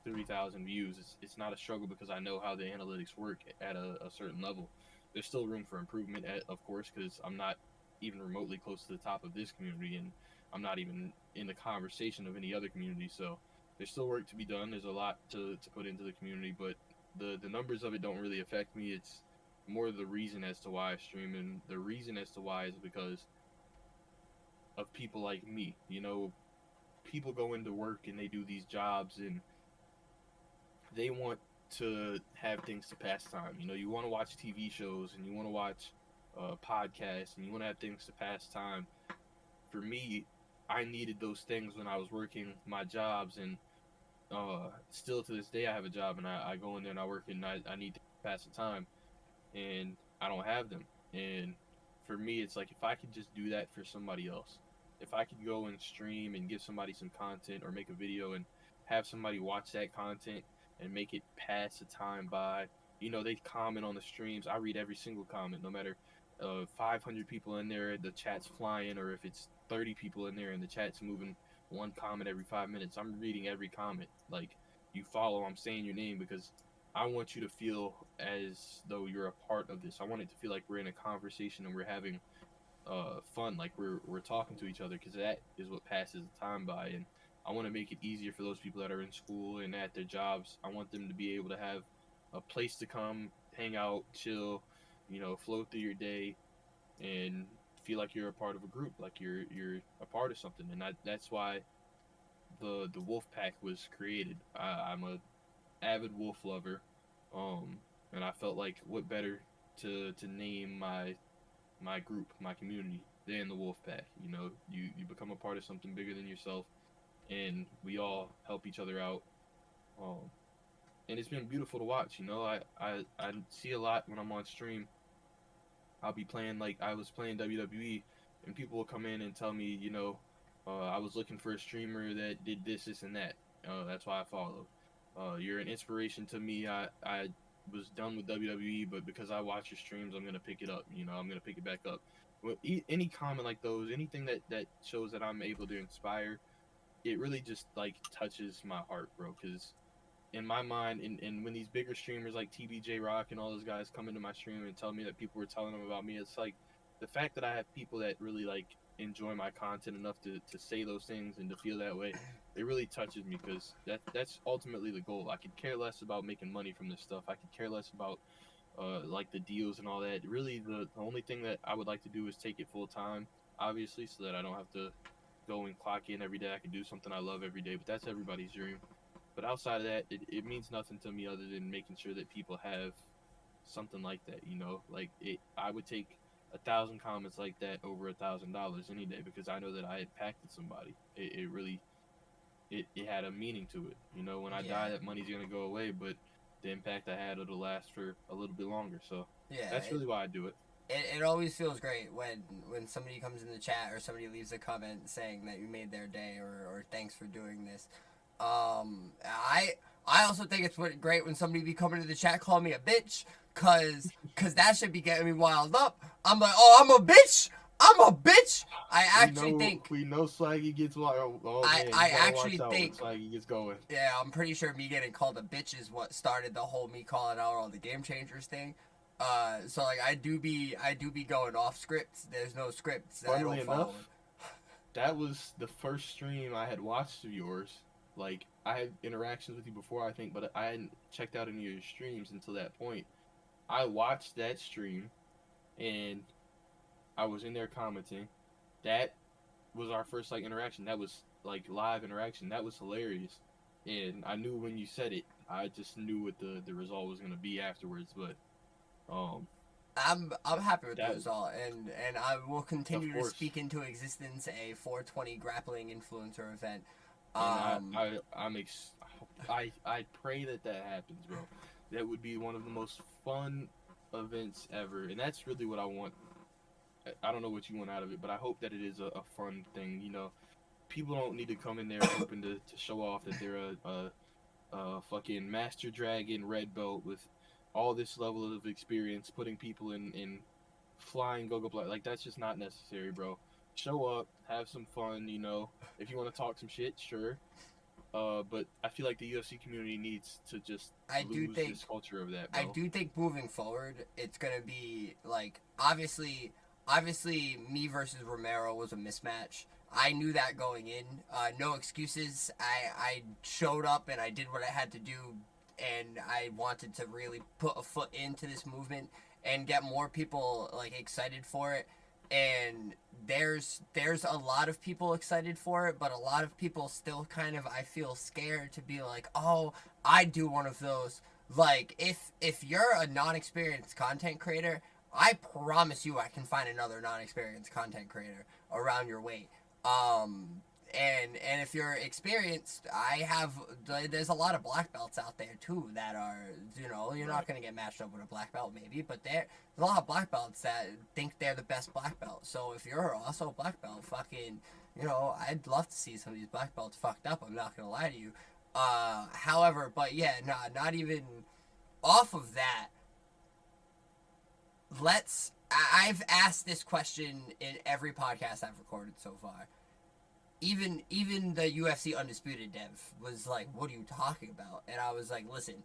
3,000 views. It's not a struggle because I know how the analytics work at a certain level. There's still room for improvement, of course, because I'm not even remotely close to the top of this community, and I'm not even in the conversation of any other community. So there's still work to be done. There's a lot to put into the community, but the numbers of it don't really affect me. It's more the reason as to why I stream, and the reason as to why is because of people like me. You know, people go into work and they do these jobs and they want to have things to pass time. You know, you want to watch TV shows and you want to watch podcasts and you want to have things to pass time. For me, I needed those things when I was working my jobs, and still to this day I have a job and I go in there and I work and I need to pass the time and I don't have them. And for me, it's like if I could just do that for somebody else, if I could go and stream and give somebody some content or make a video and have somebody watch that content and make it pass the time by. You know, they comment on the streams. I read every single comment, no matter 500 people in there, the chat's flying, or if it's 30 people in there and the chat's moving one comment every 5 minutes. I'm reading every comment. Like, you follow, I'm saying your name because I want you to feel as though you're a part of this. I want it to feel like we're in a conversation and we're having fun, like we're talking to each other, because that is what passes the time by. And I want to make it easier for those people that are in school and at their jobs. I want them to be able to have a place to come, hang out, chill, you know, flow through your day, and feel like you're a part of a group, like you're a part of something. And that's why the Wulfpaqq was created. I'm a avid wolf lover, and I felt like what better to name my group, my community, than the Wulfpaqq. You know, you become a part of something bigger than yourself, and we all help each other out. Um, and it's been beautiful to watch. You know, I see a lot when I'm on stream. I'll be playing, like I was playing WWE, and people will come in and tell me, you know, I was looking for a streamer that did this, and that. That's why I followed. You're an inspiration to me. I was done with WWE, but because I watch your streams, I'm gonna pick it up. You know, I'm gonna pick it back up. Well, any comment like those, anything that shows that I'm able to inspire, it really just like touches my heart, bro. Because in my mind, and when these bigger streamers like TBJ Rock and all those guys come into my stream and tell me that people were telling them about me, it's like the fact that I have people that really like enjoy my content enough to say those things and to feel that way, it really touches me because that's ultimately the goal. I could care less about making money from this stuff. I could care less about like the deals and all that. Really, the only thing that I would like to do is take it full time, obviously, so that I don't have to go and clock in every day. I can do something I love every day, but that's everybody's dream. But outside of that, it means nothing to me other than making sure that people have something like that. You know, like I would take 1,000 comments like that over $1,000 any day because I know that I impacted somebody. It really it had a meaning to it. You know, when I Yeah. die, that money's gonna go away, but the impact I had it'll last for a little bit longer. So Yeah, that's really why I do it. it always feels great when somebody comes in the chat or somebody leaves a comment saying that you made their day or thanks for doing this. I also think it's great when somebody be coming to the chat calling me a bitch, cause that should be getting me wild up. I'm like, oh, I'm a bitch. I'm a bitch. I actually think we know Swaggy gets wild. Oh man, you I gotta actually watch out think when Swaggy gets going. yeah, I'm pretty sure me getting called a bitch is what started the whole me calling out all the game changers thing. So like I do be going off scripts. There's no scripts that I Funnily don't follow. enough, that was the first stream I had watched of yours. Like I had interactions with you before, I think, but I hadn't checked out any of your streams until that point. I watched that stream, and I was in there commenting. That was our first like interaction. That was like live interaction. That was hilarious, and I knew when you said it. I just knew what the result was gonna be afterwards. But um, I'm happy with the that result, and I will of continue to course. speak into existence a 420 grappling influencer event. And I, Um, I I'm ex- I pray that that happens, bro. That would be one of the most fun events ever, and that's really what I want. I don't know what you want out of it, but I hope that it is a fun thing. You know, people don't need to come in there hoping to show off that they're a fucking master dragon red belt with all this level of experience, putting people in flying go like that's just not necessary, bro. Show up, have some fun. You know, if you want to talk some shit, sure. But I feel like the UFC community needs to just I do lose think this culture of that, I bro. do think moving forward, it's gonna be like obviously, me versus Romero was a mismatch. I knew that going in. No excuses. I showed up and I did what I had to do, and I wanted to really put a foot into this movement and get more people like excited for it. And there's a lot of people excited for it, but a lot of people still kind of I feel scared to be like, oh, I do one of those. Like if you're a non-experienced content creator, I promise you I can find another non-experienced content creator around your weight. Um, and if you're experienced, there's a lot of black belts out there too that are you're Right. not gonna get matched up with a black belt maybe, but there's a lot of black belts that think they're the best black belt. So if you're also a black belt, fucking I'd love to see some of these black belts fucked up. I'm not gonna lie to you. However, but yeah, nah, not even off of that. I've asked this question in every podcast I've recorded so far. Even the UFC undisputed dev was like, "What are you talking about?" And I was like, "Listen,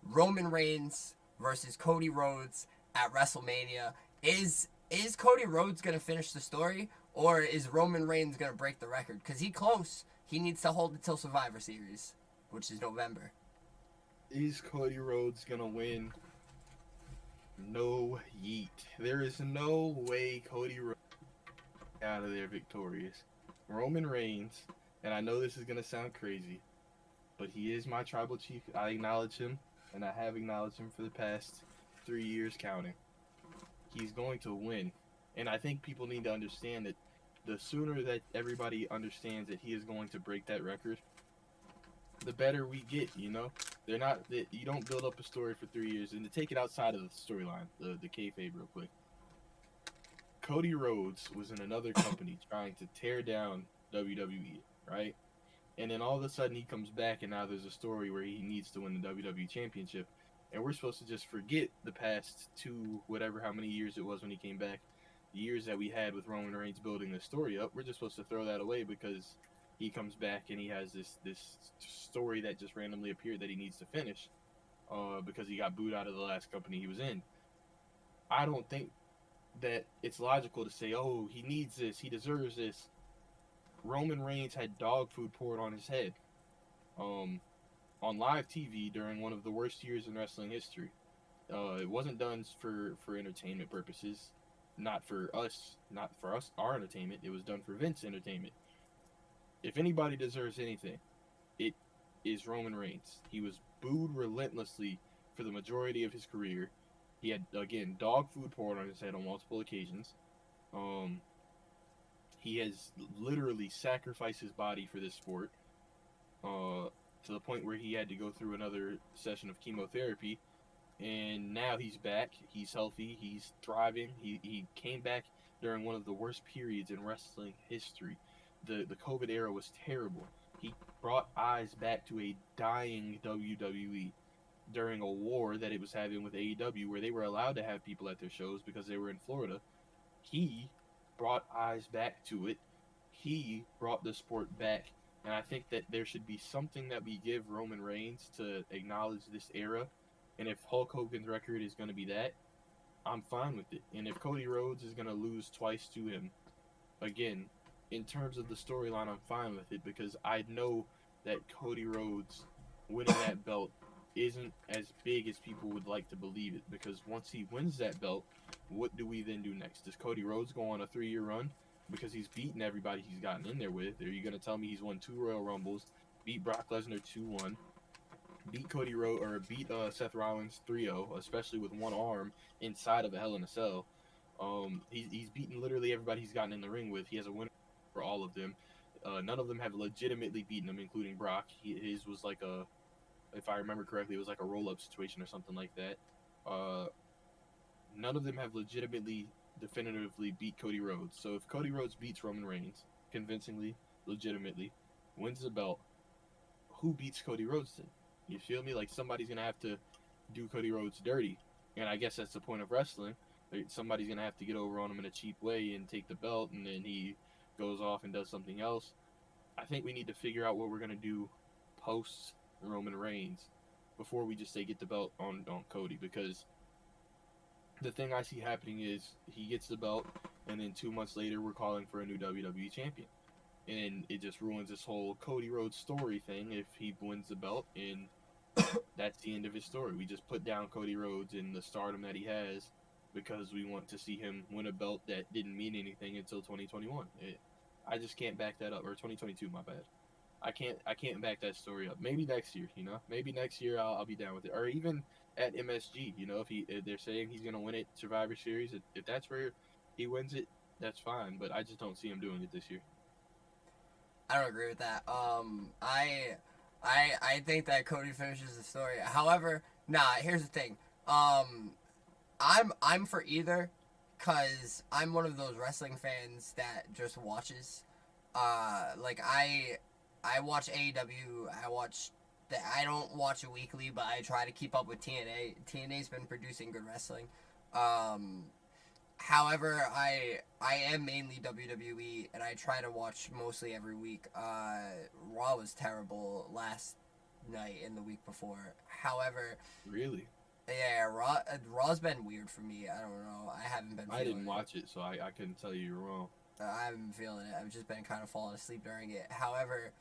Roman Reigns versus Cody Rhodes at WrestleMania is Cody Rhodes gonna finish the story, or is Roman Reigns gonna break the record? Because he close. He needs to hold it till Survivor Series, which is November." Is Cody Rhodes gonna win? No yeet. There is no way Cody Rhodes out of there victorious. Roman Reigns, and I know this is gonna sound crazy, but he is my tribal chief. I acknowledge him, and I have acknowledged him for the past 3 years counting. He's going to win, and I think people need to understand that the sooner that everybody understands that he is going to break that record, the better we get. You know, they're not. You don't build up a story for 3 years, and to take it outside of the storyline, the kayfabe, real quick. Cody Rhodes was in another company trying to tear down WWE, right? And then all of a sudden he comes back, and now there's a story where he needs to win the WWE Championship. and we're supposed to just forget the past two, whatever, how many years it was when he came back, the years that we had with Roman Reigns building the story up. We're just supposed to throw that away because he comes back and he has this story that just randomly appeared that he needs to finish, because he got booed out of the last company he was in. I don't think that it's logical to say, oh, he needs this, he deserves this. Roman Reigns had dog food poured on his head, um, on live TV during one of the worst years in wrestling history. It wasn't done for entertainment purposes, not for us, our entertainment. It was done for Vince entertainment. If anybody deserves anything, it is Roman Reigns. He was booed relentlessly for the majority of his career. He had, again, dog food poured on his head on multiple occasions. Um, he has literally sacrificed his body for this sport, to the point where he had to go through another session of chemotherapy. And now he's back. He's healthy. He's thriving. He came back during one of the worst periods in wrestling history. The COVID era was terrible. He brought eyes back to a dying WWE during a war that it was having with AEW, where they were allowed to have people at their shows because they were in Florida. He brought eyes back to it. He brought the sport back. And I think that there should be something that we give Roman Reigns to acknowledge this era. And if Hulk Hogan's record is going to be that, I'm fine with it. And if Cody Rhodes is going to lose twice to him, again, in terms of the storyline, I'm fine with it, because I know that Cody Rhodes winning that belt isn't as big as people would like to believe it. Because once he wins that belt, what do we then do next? Does Cody Rhodes go on a 3-year run because he's beaten everybody he's gotten in there with? Are you going to tell me he's won 2 Royal Rumbles, beat Brock Lesnar 2-1, beat Cody Rhodes, or beat Seth Rollins 3-0, especially with one arm inside of a Hell in a Cell? He's beaten literally everybody he's gotten in the ring with. He has a winner for all of them. None of them have legitimately beaten him, including Brock. His was like a, if I remember correctly, it was like a roll-up situation or something like that. None of them have legitimately, definitively beat Cody Rhodes. So if Cody Rhodes beats Roman Reigns convincingly, legitimately, wins the belt, who beats Cody Rhodes then? You feel me? Like, somebody's gonna have to do Cody Rhodes dirty, and I guess that's the point of wrestling. Somebody's gonna have to get over on him in a cheap way and take the belt, and then he goes off and does something else. I think we need to figure out what we're gonna do post Roman Reigns before we just say get the belt on Cody, because the thing I see happening is he gets the belt, and then 2 months later we're calling for a new WWE champion, and it just ruins this whole Cody Rhodes story thing if he wins the belt, and that's the end of his story. We just put down Cody Rhodes and the stardom that he has because we want to see him win a belt that didn't mean anything until 2021. I just can't back that up. Or 2022, my bad. I can't back that story up. Maybe next year, Maybe next year I'll be down with it. Or even at MSG, if they're saying he's gonna win it Survivor Series, if that's where he wins it, that's fine. But I just don't see him doing it this year. I don't agree with that. I think that Cody finishes the story. However, here's the thing. I'm for either, cause I'm one of those wrestling fans that just watches. Like I watch AEW. I don't watch it weekly, but I try to keep up with TNA. TNA's been producing good wrestling. However, I am mainly WWE, and I try to watch mostly every week. Raw was terrible last night and the week before. However, Really? yeah, Raw's been weird for me. I don't know. I haven't been. I didn't watch it, so I couldn't tell you you're wrong. I haven't been feeling it. I've just been kind of falling asleep during it. However,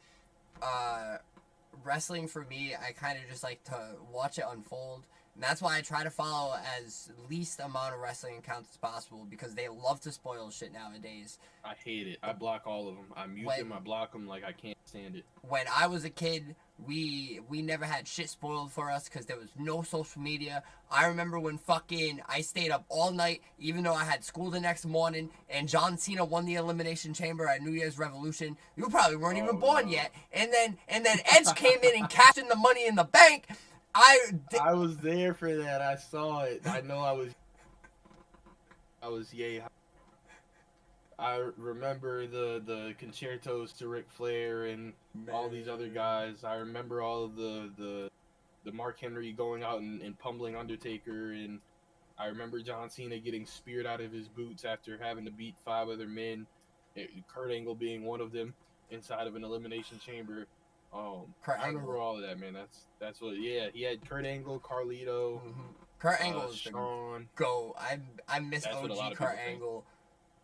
wrestling for me, I kind of just like to watch it unfold. And that's why I try to follow as least amount of wrestling accounts as possible, because they love to spoil shit nowadays. I hate it. I block all of them. I mute them. I block them. Like, I can't stand it. When I was a kid, we never had shit spoiled for us because there was no social media. I remember when I stayed up all night, even though I had school the next morning, and John Cena won the Elimination Chamber at New Year's Revolution. You probably weren't even born yet. And then Edge came in and cashed in the Money in the Bank. I was there for that. I saw it. I know I was yay. I remember the concertos to Ric Flair and all these other guys. I remember all of the the Mark Henry going out and pummeling Undertaker, and I remember John Cena getting speared out of his boots after having to beat 5 other men, Kurt Angle being one of them inside of an elimination chamber. Kurt I Angle. remember all of that, man. That's what. Yeah, he had Kurt Angle, Carlito, Kurt Angle is the Shawn. go. I miss That's what a lot OG of people Kurt think. Angle.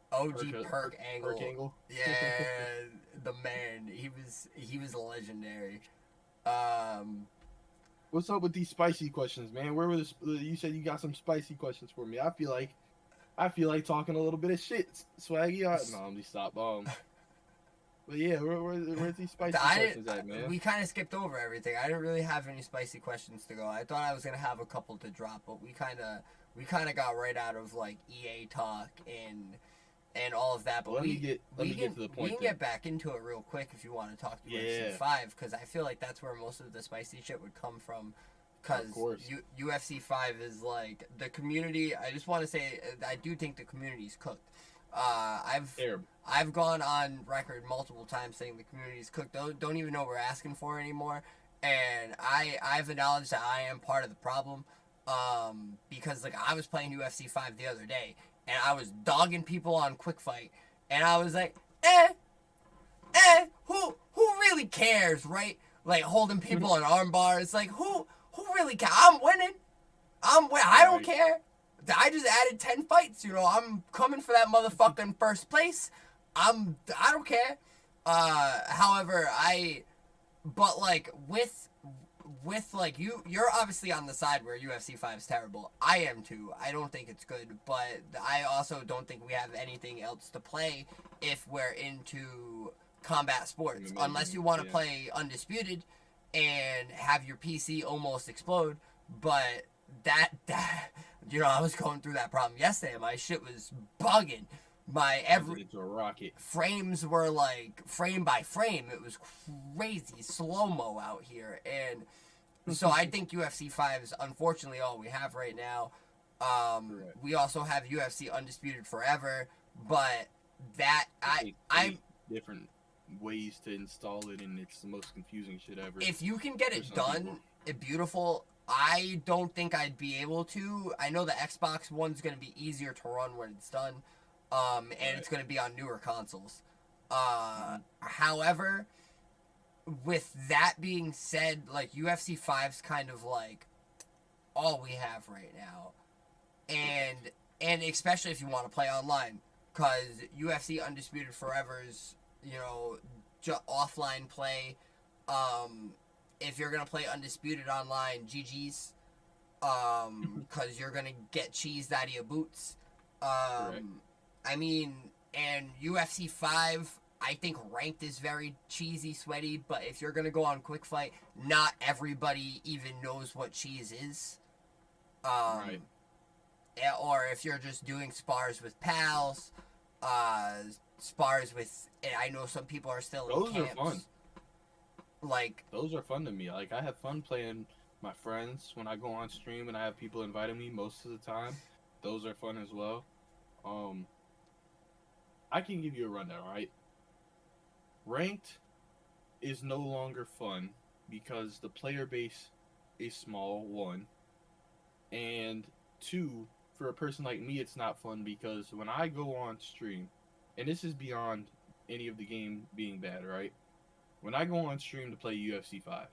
OG Perk Angle. Perk Angle. Yeah, the man. He was legendary. What's up with these spicy questions, man? Where were you said you got some spicy questions for me? I feel like talking a little bit of shit, Swaggy. No, let me stop. But yeah, where's these spicy questions at, man? We kind of skipped over everything. I didn't really have any spicy questions to go. I thought I was gonna have a couple to drop, but we kind of got right out of like EA talk and all of that. But let me get to the point. We can get back into it real quick if you want to talk UFC 5, because I feel like that's where most of the spicy shit would come from. Because UFC 5 is like the community. I just want to say I do think the community's cooked. I've gone on record multiple times saying the community's cooked. Don't even know what we're asking for anymore. And I've acknowledged that I am part of the problem. Because like I was playing UFC 5 the other day, and I was dogging people on Quick Fight, and I was like, who really cares, right? Like holding people in arm bars, like who really cares? I'm winning. I don't care. I just added 10 fights, you know. I'm coming for that motherfucking first place. I don't care. However, but like with like you're obviously on the side where UFC 5 is terrible. I am too. I don't think it's good, but I also don't think we have anything else to play if we're into combat sports, unless you want to play Undisputed and have your PC almost explode. But that you know, I was going through that problem yesterday. My shit was bugging. My frames were like frame by frame. It was crazy slow-mo out here. And so I think UFC 5 is unfortunately all we have right now. We also have UFC Undisputed Forever, but that I different ways to install it, and it's the most confusing shit ever. If you can get it done, beautiful. I don't think I'd be able to. I know the Xbox one's going to be easier to run when it's done, and it's going to be on newer consoles. However, with that being said, like UFC 5's kind of like all we have right now, and especially if you want to play online, because UFC Undisputed Forever's, you know, offline play. If you're gonna play Undisputed online, GG's, because you're gonna get cheesed out of your boots. I mean, and UFC 5, I think ranked is very cheesy, sweaty. But if you're gonna go on Quick Fight, not everybody even knows what cheese is. Or if you're just doing spars with pals, spars with. I know some people are still. Those in camps. Are fun. Like those are fun to me. Like I have fun playing my friends when I go on stream and I have people inviting me most of the time. Those are fun as well. I can give you a rundown, right? Ranked is no longer fun because the player base is small, 1. And 2, for a person like me, it's not fun because when I go on stream, and this is beyond any of the game being bad, right? When I go on stream to play UFC 5,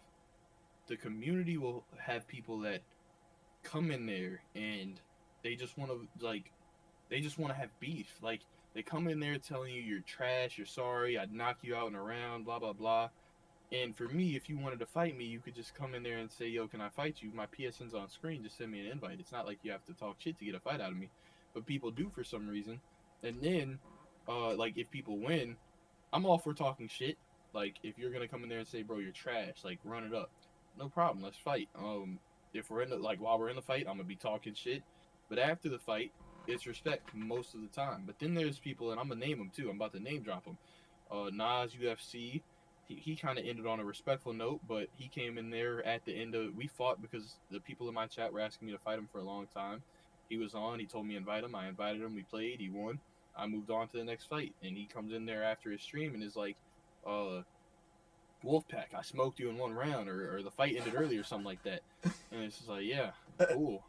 the community will have people that come in there and they just want to have beef. Like, they come in there telling you you're trash, you're sorry, I'd knock you out in a round, blah, blah, blah. And for me, if you wanted to fight me, you could just come in there and say, yo, can I fight you? My PSN's on screen, just send me an invite. It's not like you have to talk shit to get a fight out of me. But people do for some reason. And then, like, if people win, I'm all for talking shit. Like, if you're gonna come in there and say, bro, you're trash, like, run it up. No problem, let's fight. If we're while we're in the fight, I'm gonna be talking shit. But after the fight, it's respect most of the time. But then there's people, and I'm gonna name them too. I'm about to name drop them. Nas UFC, he kind of ended on a respectful note, but he came in there at the end of. We fought because the people in my chat were asking me to fight him for a long time. He was on. He told me to invite him. I invited him. We played. He won. I moved on to the next fight, and he comes in there after his stream and is like, Wulfpaqq, I smoked you in 1 round, or the fight ended early or something like that. And it's just like, yeah, cool.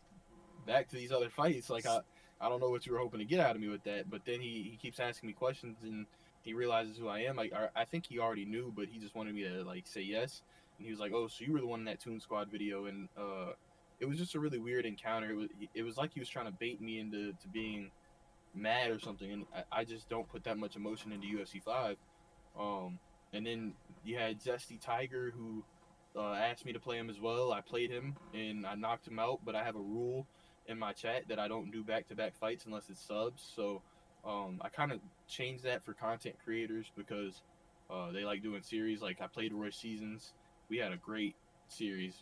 Back to these other fights. Like I don't know what you were hoping to get out of me with that. But then he keeps asking me questions, and he realizes who I am. Like I think he already knew, but he just wanted me to like say yes. And he was like, "Oh, so you were the one in that Toon Squad video?" And it was just a really weird encounter. It was like he was trying to bait me into being mad or something, and I just don't put that much emotion into UFC 5. Um, and then you had Zesty Tiger, who asked me to play him as well. I played him and I knocked him out, but I have a rule in my chat that I don't do back-to-back fights unless it's subs. So I kind of changed that for content creators because they like doing series. Like I played Roy Seasons. We had a great series.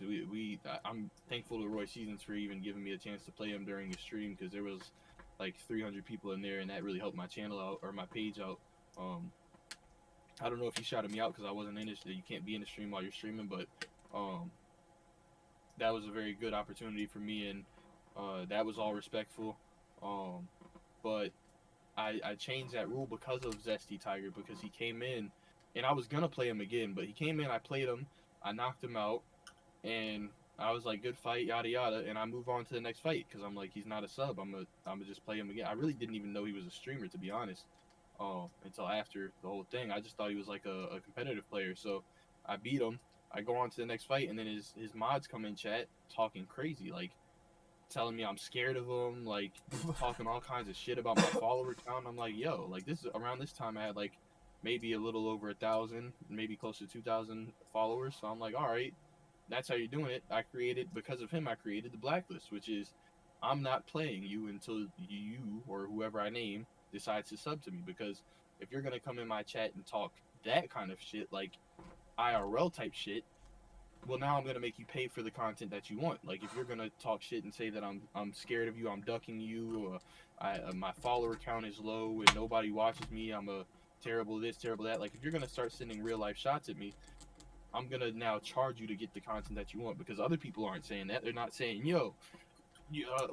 I'm thankful to Roy Seasons for even giving me a chance to play him during his stream because there was like 300 people in there, and that really helped my channel out or my page out. I don't know if he shouted me out because I wasn't in it. You can't be in the stream while you're streaming, but that was a very good opportunity for me, and that was all respectful. But I changed that rule because of Zesty Tiger, because he came in, and I was gonna play him again, but he came in, I played him, I knocked him out, and I was like, good fight, yada yada, and I move on to the next fight because I'm like, he's not a sub. I'm gonna just play him again. I really didn't even know he was a streamer, to be honest. Until after the whole thing, I just thought he was like a competitive player. So I beat him. I go on to the next fight, and then his mods come in chat talking crazy, like telling me I'm scared of him, like talking all kinds of shit about my follower count. I'm like, yo, like this is around this time I had like maybe a little over 1,000, maybe close to 2,000 followers. So I'm like, all right, that's how you're doing it. Because of him, I created the blacklist, which is I'm not playing you until you or whoever I name decides to sub to me. Because if you're gonna come in my chat and talk that kind of shit, like IRL type shit, well, now I'm gonna make you pay for the content that you want. Like if you're gonna talk shit and say that I'm scared of you, I'm ducking you, or my follower count is low and nobody watches me, I'm a terrible this, terrible that. Like if you're gonna start sending real life shots at me, I'm gonna now charge you to get the content that you want, because other people aren't saying that. They're not saying, yo,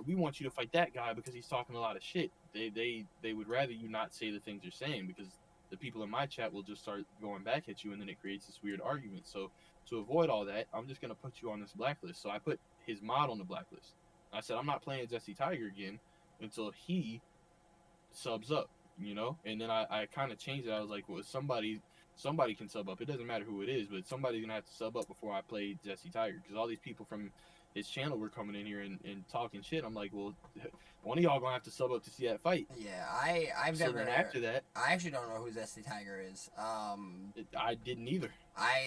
we want you to fight that guy because he's talking a lot of shit. They would rather you not say the things you're saying, because the people in my chat will just start going back at you, and then it creates this weird argument. So to avoid all that, I'm just gonna put you on this blacklist. So I put his mod on the blacklist. I said I'm not playing Jesse Tiger again until he subs up, And then I kind of changed it. I was like, well, somebody can sub up. It doesn't matter who it is, but somebody's gonna have to sub up before I play Jesse Tiger, because all these people from his channel were coming in here and talking shit. I'm like, well, one of y'all gonna have to sub up to see that fight. Yeah, I've So never. then after that, I actually don't know who Zesty Tiger is. I didn't either.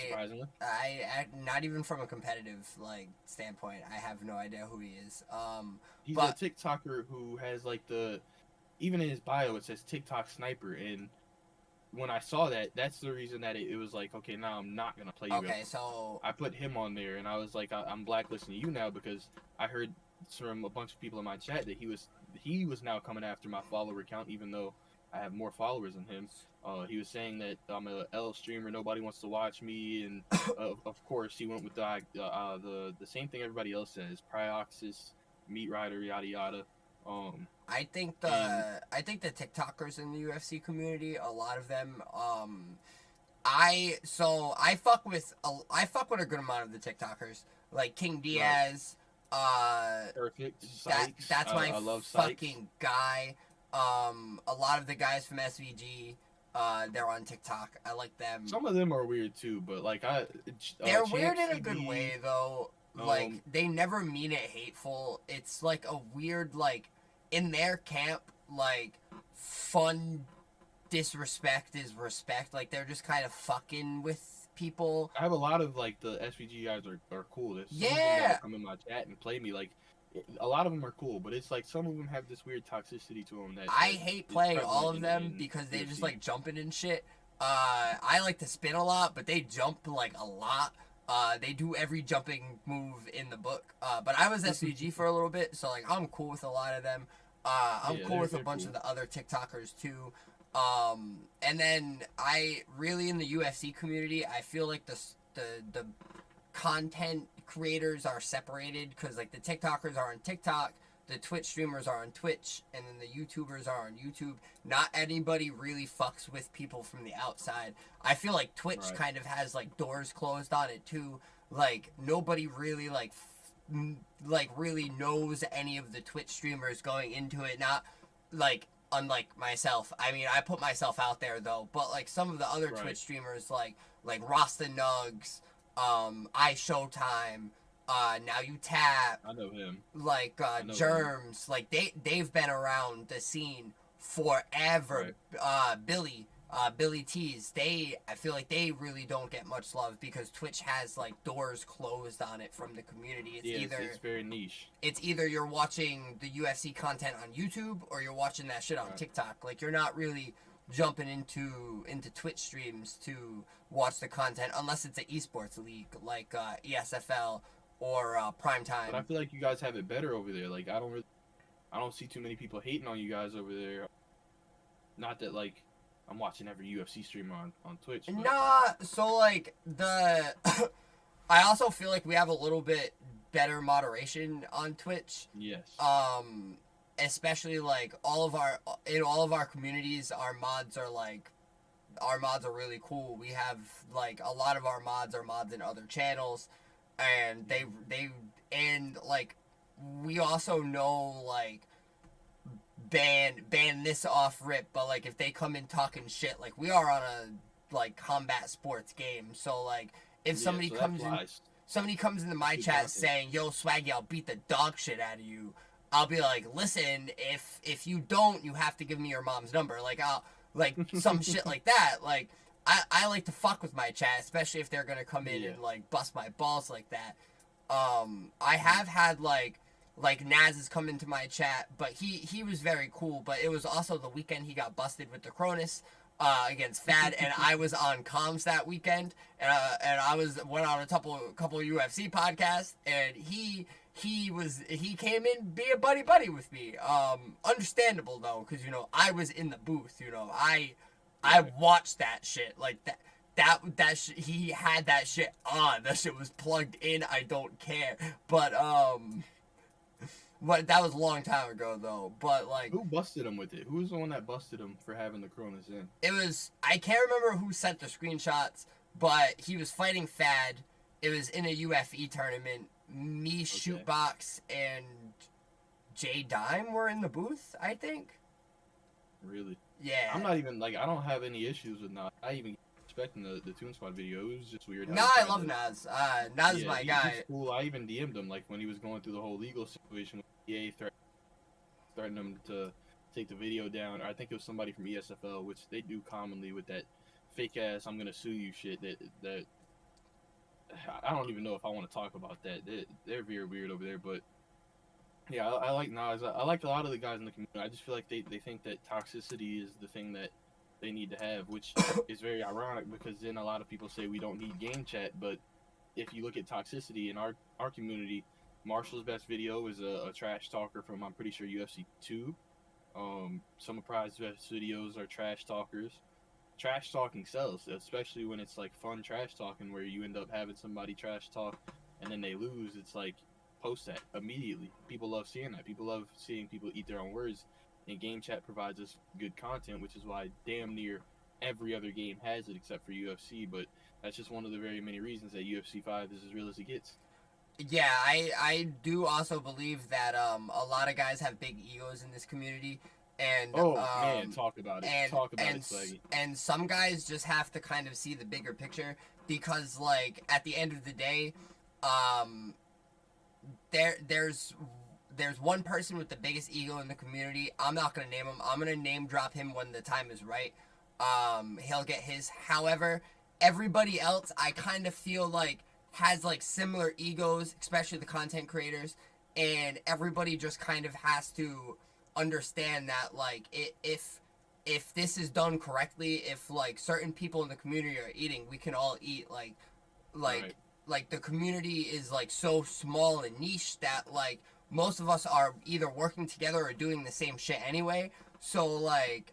Surprisingly, I not even from a competitive standpoint, I have no idea who he is. He's a TikToker who has like even in his bio it says TikTok sniper, and when I saw that, that's the reason that it was like, okay, now I'm not gonna play you. Okay, so I put him on there, and I was like, I'm blacklisting you now, because I heard from a bunch of people in my chat that he was now coming after my follower count, even though I have more followers than him. He was saying that I'm a L streamer, nobody wants to watch me, and of course he went with the same thing everybody else says: Prioxis, Meat Rider, yada yada. I think the TikTokers in the UFC community, a lot of them, I fuck with a good amount of the TikTokers, like King Diaz. Perfect. That's my I love fucking guy. A lot of the guys from SVG, they're on TikTok. I like them. Some of them are weird too, but they're weird in a good way though. They never mean it hateful. It's like a weird, in their camp, fun disrespect is respect. Like, they're just kind of fucking with people. I have a lot of, the SVG guys are cool. There's some of them that come in my chat and play me. A lot of them are cool, but it's some of them have this weird toxicity to them that I hate playing all of them because they just jumping and shit. I like to spin a lot, but they jump a lot. They do every jumping move in the book. But I was SVG for a little bit, so I'm cool with a lot of them. I'm cool with a bunch of the other TikTokers too. And then really in the UFC community, I feel like the content creators are separated, because the TikTokers are on TikTok, the Twitch streamers are on Twitch, and then the YouTubers are on YouTube. Not anybody really fucks with people from the outside. I feel like Twitch Right. kind of has like doors closed on it too. Like nobody really like really knows any of the Twitch streamers going into it. Not like unlike myself. I mean, I put myself out there though, but like some of the other Right. Twitch streamers like Rasta Nugs, I Showtime, Now You Tap, I know him. like know Germs, like they've been around the scene forever. Billy T's, I feel like they really don't get much love because Twitch has like doors closed on it from the community. It's very niche. It's either you're watching the UFC content on YouTube or you're watching that shit on TikTok. Like you're not really jumping into Twitch streams to watch the content unless it's an esports league like ESFL or Primetime. But I feel like you guys have it better over there. Like I don't see too many people hating on you guys over there. Not that like I'm watching every UFC streamer on Twitch. But... Nah, so like I also feel like we have a little bit better moderation on Twitch. Yes. Especially like in all of our communities, our mods are really cool. We have like a lot of our mods are mods in other channels, and and like we also know like ban this off rip, but like if they come in talking shit, like we are on a like combat sports game, so like if somebody comes into my chat saying, "Yo, Swaggy, I'll beat the dog shit out of you," I'll be like, "Listen, if you don't, you have to give me your mom's number." Like I'll like some shit like that. Like I like to fuck with my chat, especially if they're gonna come in and like bust my balls like that. I have had like Naz has come into my chat, but he was very cool. But it was also the weekend he got busted with the Cronus against FEAT, and I was on comms that weekend, and I went on a couple of UFC podcasts, and he came in be a buddy with me. Understandable though, because I was in the booth. I watched that shit like that. He had that shit on. That shit was plugged in. I don't care, but that was a long time ago though. But like, who busted him with it? Who was the one that busted him for having the Cronus in? It was, I can't remember who sent the screenshots, but he was fighting FAD. It was in a UFE tournament. Me, Shootbox, and J Dime were in the booth, I think. Really? Yeah. I'm not even like, I don't have any issues with Nas. I even expecting the Toon Squad video. It was just weird. No, I love Nas. Nas is my guy. He's cool. I even DM'd him like when he was going through the whole legal situation with EA threatening him to take the video down. Or I think it was somebody from ESFL, which they do commonly with that fake ass "I'm gonna sue you" shit. That I don't even know if I want to talk about that. They're very weird over there, but yeah, I like Nas. I like a lot of the guys in the community. I just feel like they think that toxicity is the thing that they need to have, which is very ironic because then a lot of people say we don't need game chat, but if you look at toxicity in our community, Marshall's best video is a trash talker from, I'm pretty sure, UFC 2. Some of Pride's best videos are trash talkers. Trash talking sells, especially when it's like fun trash talking where you end up having somebody trash talk and then they lose. It's like, post that immediately. People love seeing that. People love seeing people eat their own words. And game chat provides us good content, which is why damn near every other game has it except for UFC. But that's just one of the very many reasons that UFC 5 is as real as it gets. Yeah, I do also believe that a lot of guys have big egos in this community, and man, talk about it. Talk about it, Swaggy. And some guys just have to kind of see the bigger picture because, like, at the end of the day, there's one person with the biggest ego in the community. I'm not going to name him. I'm going to name drop him when the time is right. He'll get his. However, everybody else, I kind of feel like, has, like, similar egos, especially the content creators. And everybody just kind of has to understand that, like, if this is done correctly, if, like, certain people in the community are eating, we can all eat, right. Like, the community is, like, so small and niche that, like, most of us are either working together or doing the same shit anyway. So, like,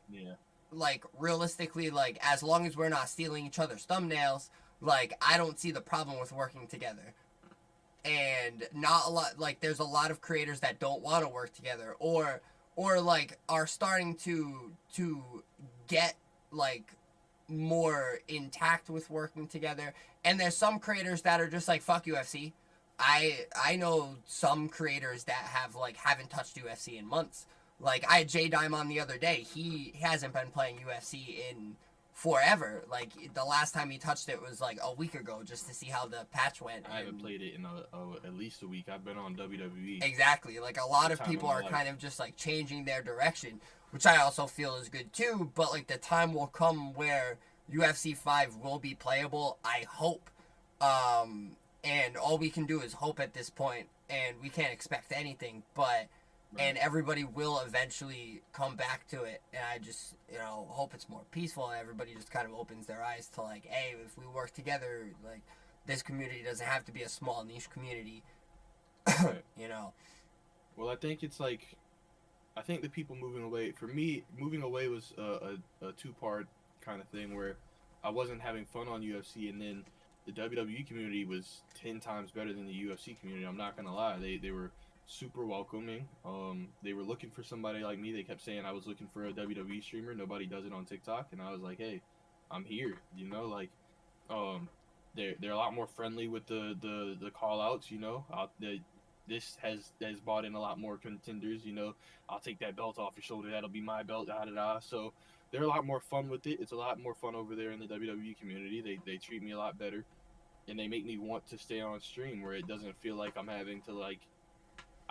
like, realistically, like, as long as we're not stealing each other's thumbnails, like, I don't see the problem with working together. and not a lot, like there's a lot of creators that don't want to work together, or like are starting to get like more intact with working together. And there's some creators that are just like, fuck UFC. I know some creators that have like haven't touched UFC in months. Like I had J Dime on the other day. He hasn't been playing UFC in forever. Like the last time he touched it was like a week ago, just to see how the patch went. I haven't played it in at least a week. I've been on WWE. Exactly. Like a lot of people are kind of just like changing their direction, which I also feel is good too. But like the time will come where UFC 5 will be playable, I hope. And all we can do is hope at this point, and we can't expect anything, but and everybody will eventually come back to it. And I just, hope it's more peaceful and everybody just kind of opens their eyes to like, hey, if we work together, like this community doesn't have to be a small niche community. Right. Well, I think it's like, I think the people moving away, for me, moving away was a two-part kind of thing where I wasn't having fun on UFC, and then the WWE community was 10 times better than the UFC community. I'm not gonna lie, they were super welcoming. They were looking for somebody like me. They kept saying I was looking for a WWE streamer. Nobody does it on TikTok, and I was like, hey, I'm here. They're a lot more friendly with the call outs. This has brought in a lot more contenders. I'll take that belt off your shoulder. That'll be my belt. Da da da. So they're a lot more fun with it. It's a lot more fun over there in the WWE community. They treat me a lot better, and they make me want to stay on stream where it doesn't feel like I'm having to like.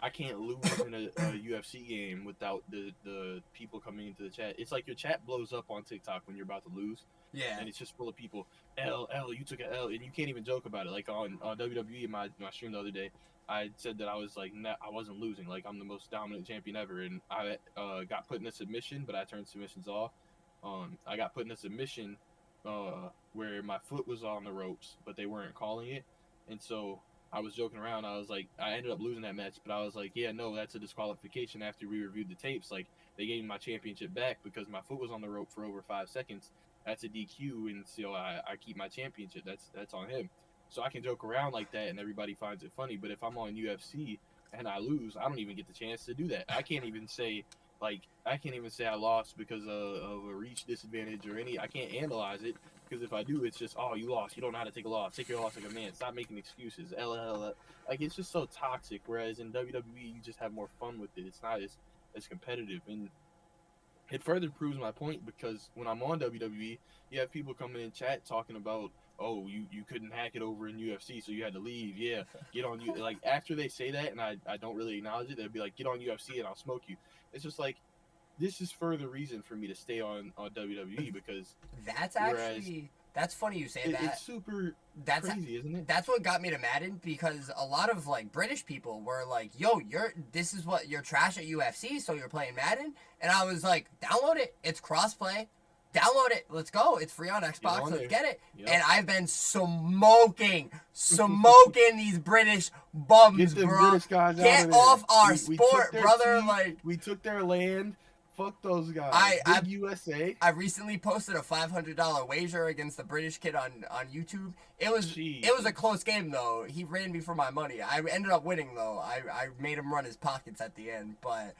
I can't lose in a UFC game without the people coming into the chat. It's like your chat blows up on TikTok when you're about to lose. yeah. And it's just full of people. L, you took an L, and you can't even joke about it. Like on WWE, my stream the other day, I said that I was like, I wasn't losing. Like I'm the most dominant champion ever, and I got put in a submission, but I turned submissions off. I got put in a submission where my foot was on the ropes, but they weren't calling it, and so I was joking around. I was like, I ended up losing that match, but I was like, yeah, no, that's a disqualification. After we reviewed the tapes, like they gave me my championship back because my foot was on the rope for over 5 seconds. That's a DQ, and so I keep my championship. That's on him. So I can joke around like that, and everybody finds it funny. But if I'm on UFC and I lose, I don't even get the chance to do that. I can't even say I lost because of a reach disadvantage or any. I can't analyze it. Because if I do, it's just, oh, you lost. You don't know how to take a loss. Take your loss like a man. Stop making excuses. LL. Like, it's just so toxic. Whereas in WWE, you just have more fun with it. It's not as competitive. And it further proves my point because when I'm on WWE, you have people coming in chat talking about, oh, you couldn't hack it over in UFC, so you had to leave. Yeah, get on you. Like, after they say that and I don't really acknowledge it, they'll be like, get on UFC and I'll smoke you. It's just like, this is further reason for me to stay on WWE because that's funny you say that. It's super crazy, isn't it? That's what got me to Madden, because a lot of like British people were like, yo, this is what you're trash at UFC, so you're playing Madden? And I was like, download it. It's crossplay. Download it. Let's go. It's free on Xbox. Let's get it. Yep. And I've been smoking these British bums, bro. British guys get off our sport, brother. Like, we took their land. Fuck those guys. Big USA. I recently posted a $500 wager against the British kid on YouTube. It was a close game though. He ran me for my money. I ended up winning though. I made him run his pockets at the end, but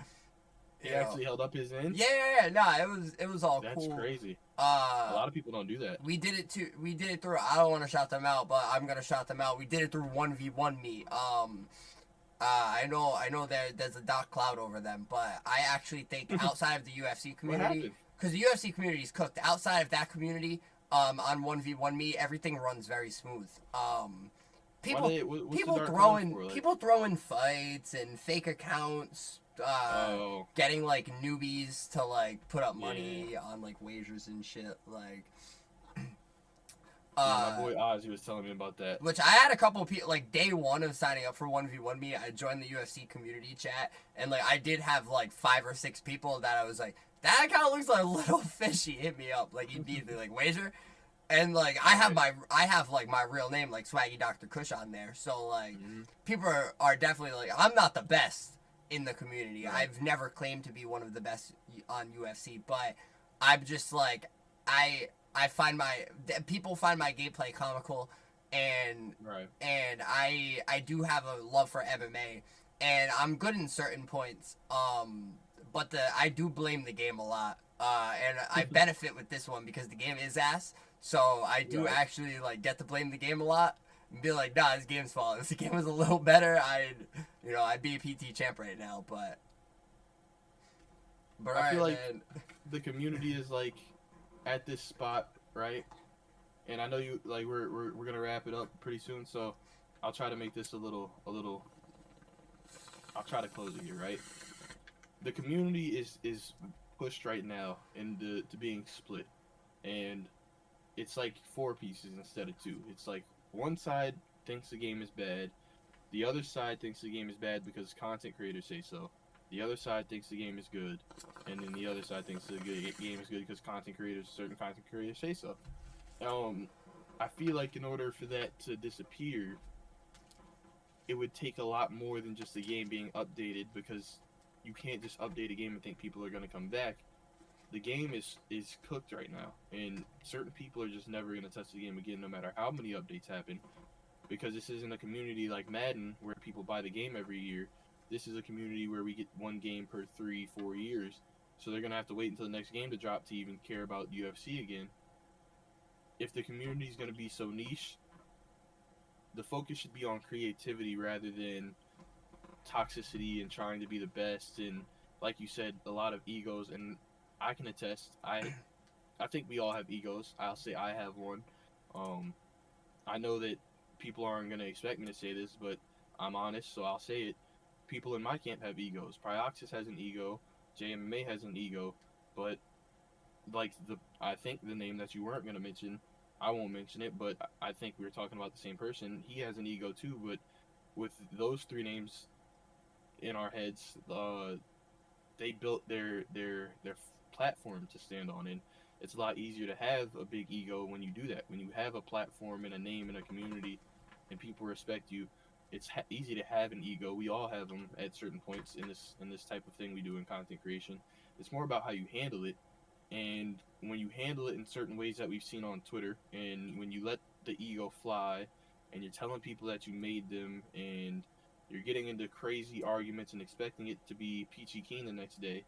he actually held up his end. Yeah. Nah, it was all That's cool. That's crazy. A lot of people don't do that. We did it through. I don't want to shout them out, but I'm gonna shout them out. We did it through 1v1 me. I know there's a dark cloud over them, but I actually think outside of the UFC community, because the UFC community is cooked. Outside of that community, on 1v1 me, everything runs very smooth. People throwing fights and fake accounts, getting like newbies to like put up money on like wagers and shit, like. My boy Oz, he was telling me about that. Which I had a couple of people, like, day one of signing up for 1v1 me, I joined the UFC community chat, and, like, I did have, like, 5 or 6 people that I was like, that kind of looks like a little fishy, hit me up, like, he'd be like, wager, and, like, I have my real name, like, Swaggy Dr. Kush on there, so, like, people are definitely, like, I'm not the best in the community, I've never claimed to be one of the best on UFC, but I'm just, like, people find my gameplay comical. and Right. I do have a love for MMA, and I'm good in certain points. But I do blame the game a lot. And I benefit with this one because the game is ass. So I do Right. actually like get to blame the game a lot and be like, nah, this game's fault. If the game was a little better, I'd be a PT champ right now. But all I feel right, like man. the community is like at this spot, right? And I know you like we're gonna wrap it up pretty soon, so I'll try to make this a little. I'll try to close it here, right? The community is pushed right now into to being split, and it's like four pieces instead of two. It's like one side thinks the game is bad, the other side thinks the game is bad because content creators say so. The other side thinks the game is good, and then the other side thinks the game is good because certain content creators say so. Um, I feel like in order for that to disappear, it would take a lot more than just the game being updated because you can't just update a game and think people are going to come back. The game is cooked right now, and certain people are just never going to touch the game again, no matter how many updates happen. Because this isn't a community like Madden where people buy the game every year. This is a community where we get one game per 3-4 years. So they're gonna have to wait until the next game to drop to even care about UFC again. If the community is gonna be so niche, the focus should be on creativity rather than toxicity and trying to be the best and, like you said, a lot of egos. And I can attest, I think we all have egos. I'll say I have one. Um, I know that people aren't gonna expect me to say this, but I'm honest, so I'll say it. People in my camp have egos. Prioxis has an ego. JMMA has an ego, but like I think the name that you weren't gonna mention, I won't mention it, but I think we were talking about the same person. He has an ego too, but with those three names in our heads, they built their platform to stand on, and it's a lot easier to have a big ego when you do that. When you have a platform and a name and a community, and people respect you, it's easy to have an ego. We all have them at certain points in this type of thing we do in content creation. It's more about how you handle it, and when you handle it in certain ways that we've seen on Twitter, and when you let the ego fly, and you're telling people that you made them, and you're getting into crazy arguments and expecting it to be peachy keen the next day,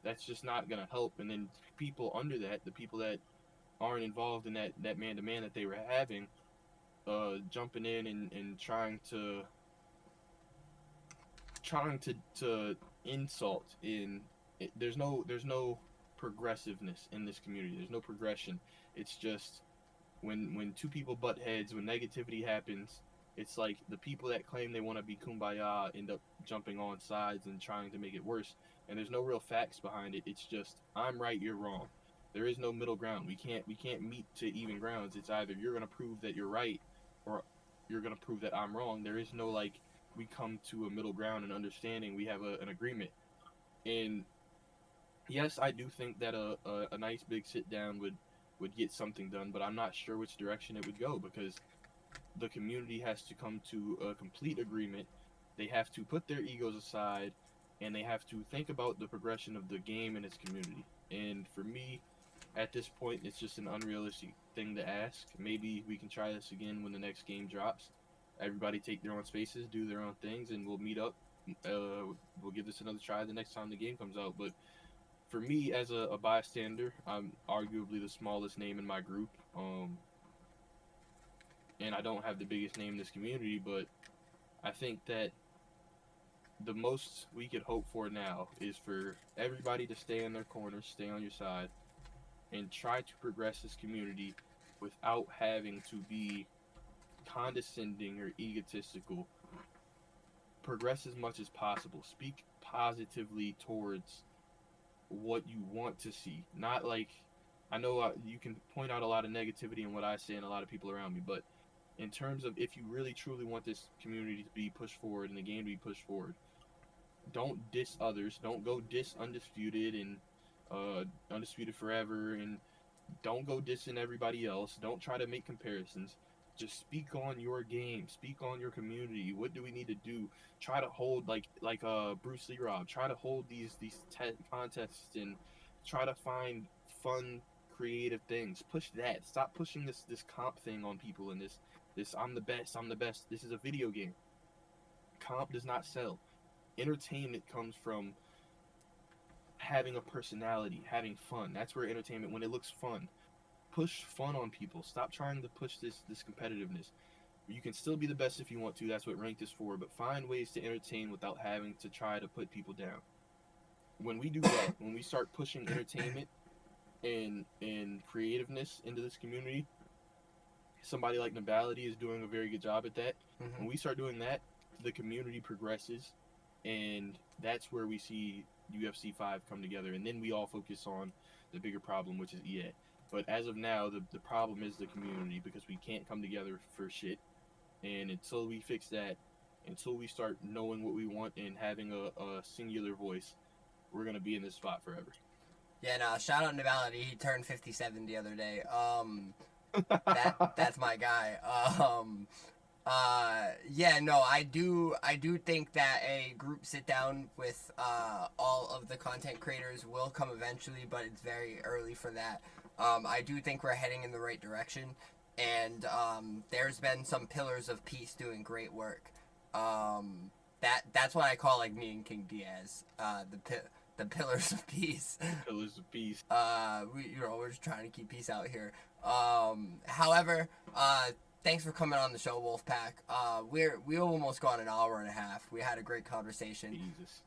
that's just not gonna help. And then people under that, the people that aren't involved in that man to man that they were having, jumping in and trying to insult in it, there's no progressiveness in this community. There's no progression. It's just when two people butt heads, when negativity happens, it's like the people that claim they want to be kumbaya end up jumping on sides and trying to make it worse. And there's no real facts behind it. It's just I'm right, you're wrong. There is no middle ground. We can't meet to even grounds. It's either you're gonna prove that you're right, or you're gonna prove that I'm wrong. There is no like we come to a middle ground and understanding. We have an agreement. And yes, I do think that a nice big sit down would get something done, but I'm not sure which direction it would go because the community has to come to a complete agreement. They have to put their egos aside and they have to think about the progression of the game and its community. And for me, at this point, it's just an unrealistic thing to ask. Maybe we can try this again when the next game drops. Everybody take their own spaces, do their own things, and we'll meet up. We'll give this another try the next time the game comes out. But for me, as a bystander, I'm arguably the smallest name in my group. And I don't have the biggest name in this community, but I think that the most we could hope for now is for everybody to stay in their corners, stay on your side, and try to progress this community without having to be condescending or egotistical. Progress as much as possible. Speak positively towards what you want to see. Not like I know you can point out a lot of negativity in what I say and a lot of people around me, but in terms of if you really truly want this community to be pushed forward and the game to be pushed forward, don't diss others. Don't go diss Undisputed and Undisputed Forever, and don't go dissing everybody else. Don't try to make comparisons. Just speak on your game. Speak on your community. What do we need to do? Try to hold like Bruce Lee Rob. Try to hold these contests and try to find fun, creative things. Push that. Stop pushing this comp thing on people and This I'm the best. I'm the best. This is a video game. Comp does not sell. Entertainment comes from having a personality, having fun. That's where entertainment, when it looks fun, push fun on people. Stop trying to push this competitiveness. You can still be the best if you want to. That's what ranked is for. But find ways to entertain without having to try to put people down. When we do that, when we start pushing entertainment and creativeness into this community, somebody like Nabality is doing a very good job at that. Mm-hmm. When we start doing that, the community progresses, and that's where we see UFC 5 come together, and then we all focus on the bigger problem, which is EA. But as of now, the problem is the community, because we can't come together for shit. And until we fix that, until we start knowing what we want and having a singular voice, we're going to be in this spot forever. Yeah, no, shout out Navalny. He turned 57 the other day. That's my guy. Yeah, no, I do think that a group sit down with all of the content creators will come eventually, but it's very early for that. I do think we're heading in the right direction, and there's been some pillars of peace doing great work. That's what I call, like, me and King Diaz, the pillars of peace. Pillars of peace. We're just trying to keep peace out here. However, thanks for coming on the show, Wulfpaqq. We almost gone an hour and a half. We had a great conversation. Jesus.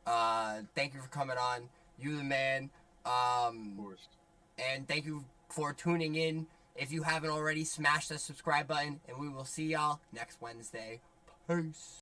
Thank you for coming on. You the man. Of course. And thank you for tuning in. If you haven't already, smash the subscribe button, and we will see y'all next Wednesday. Peace.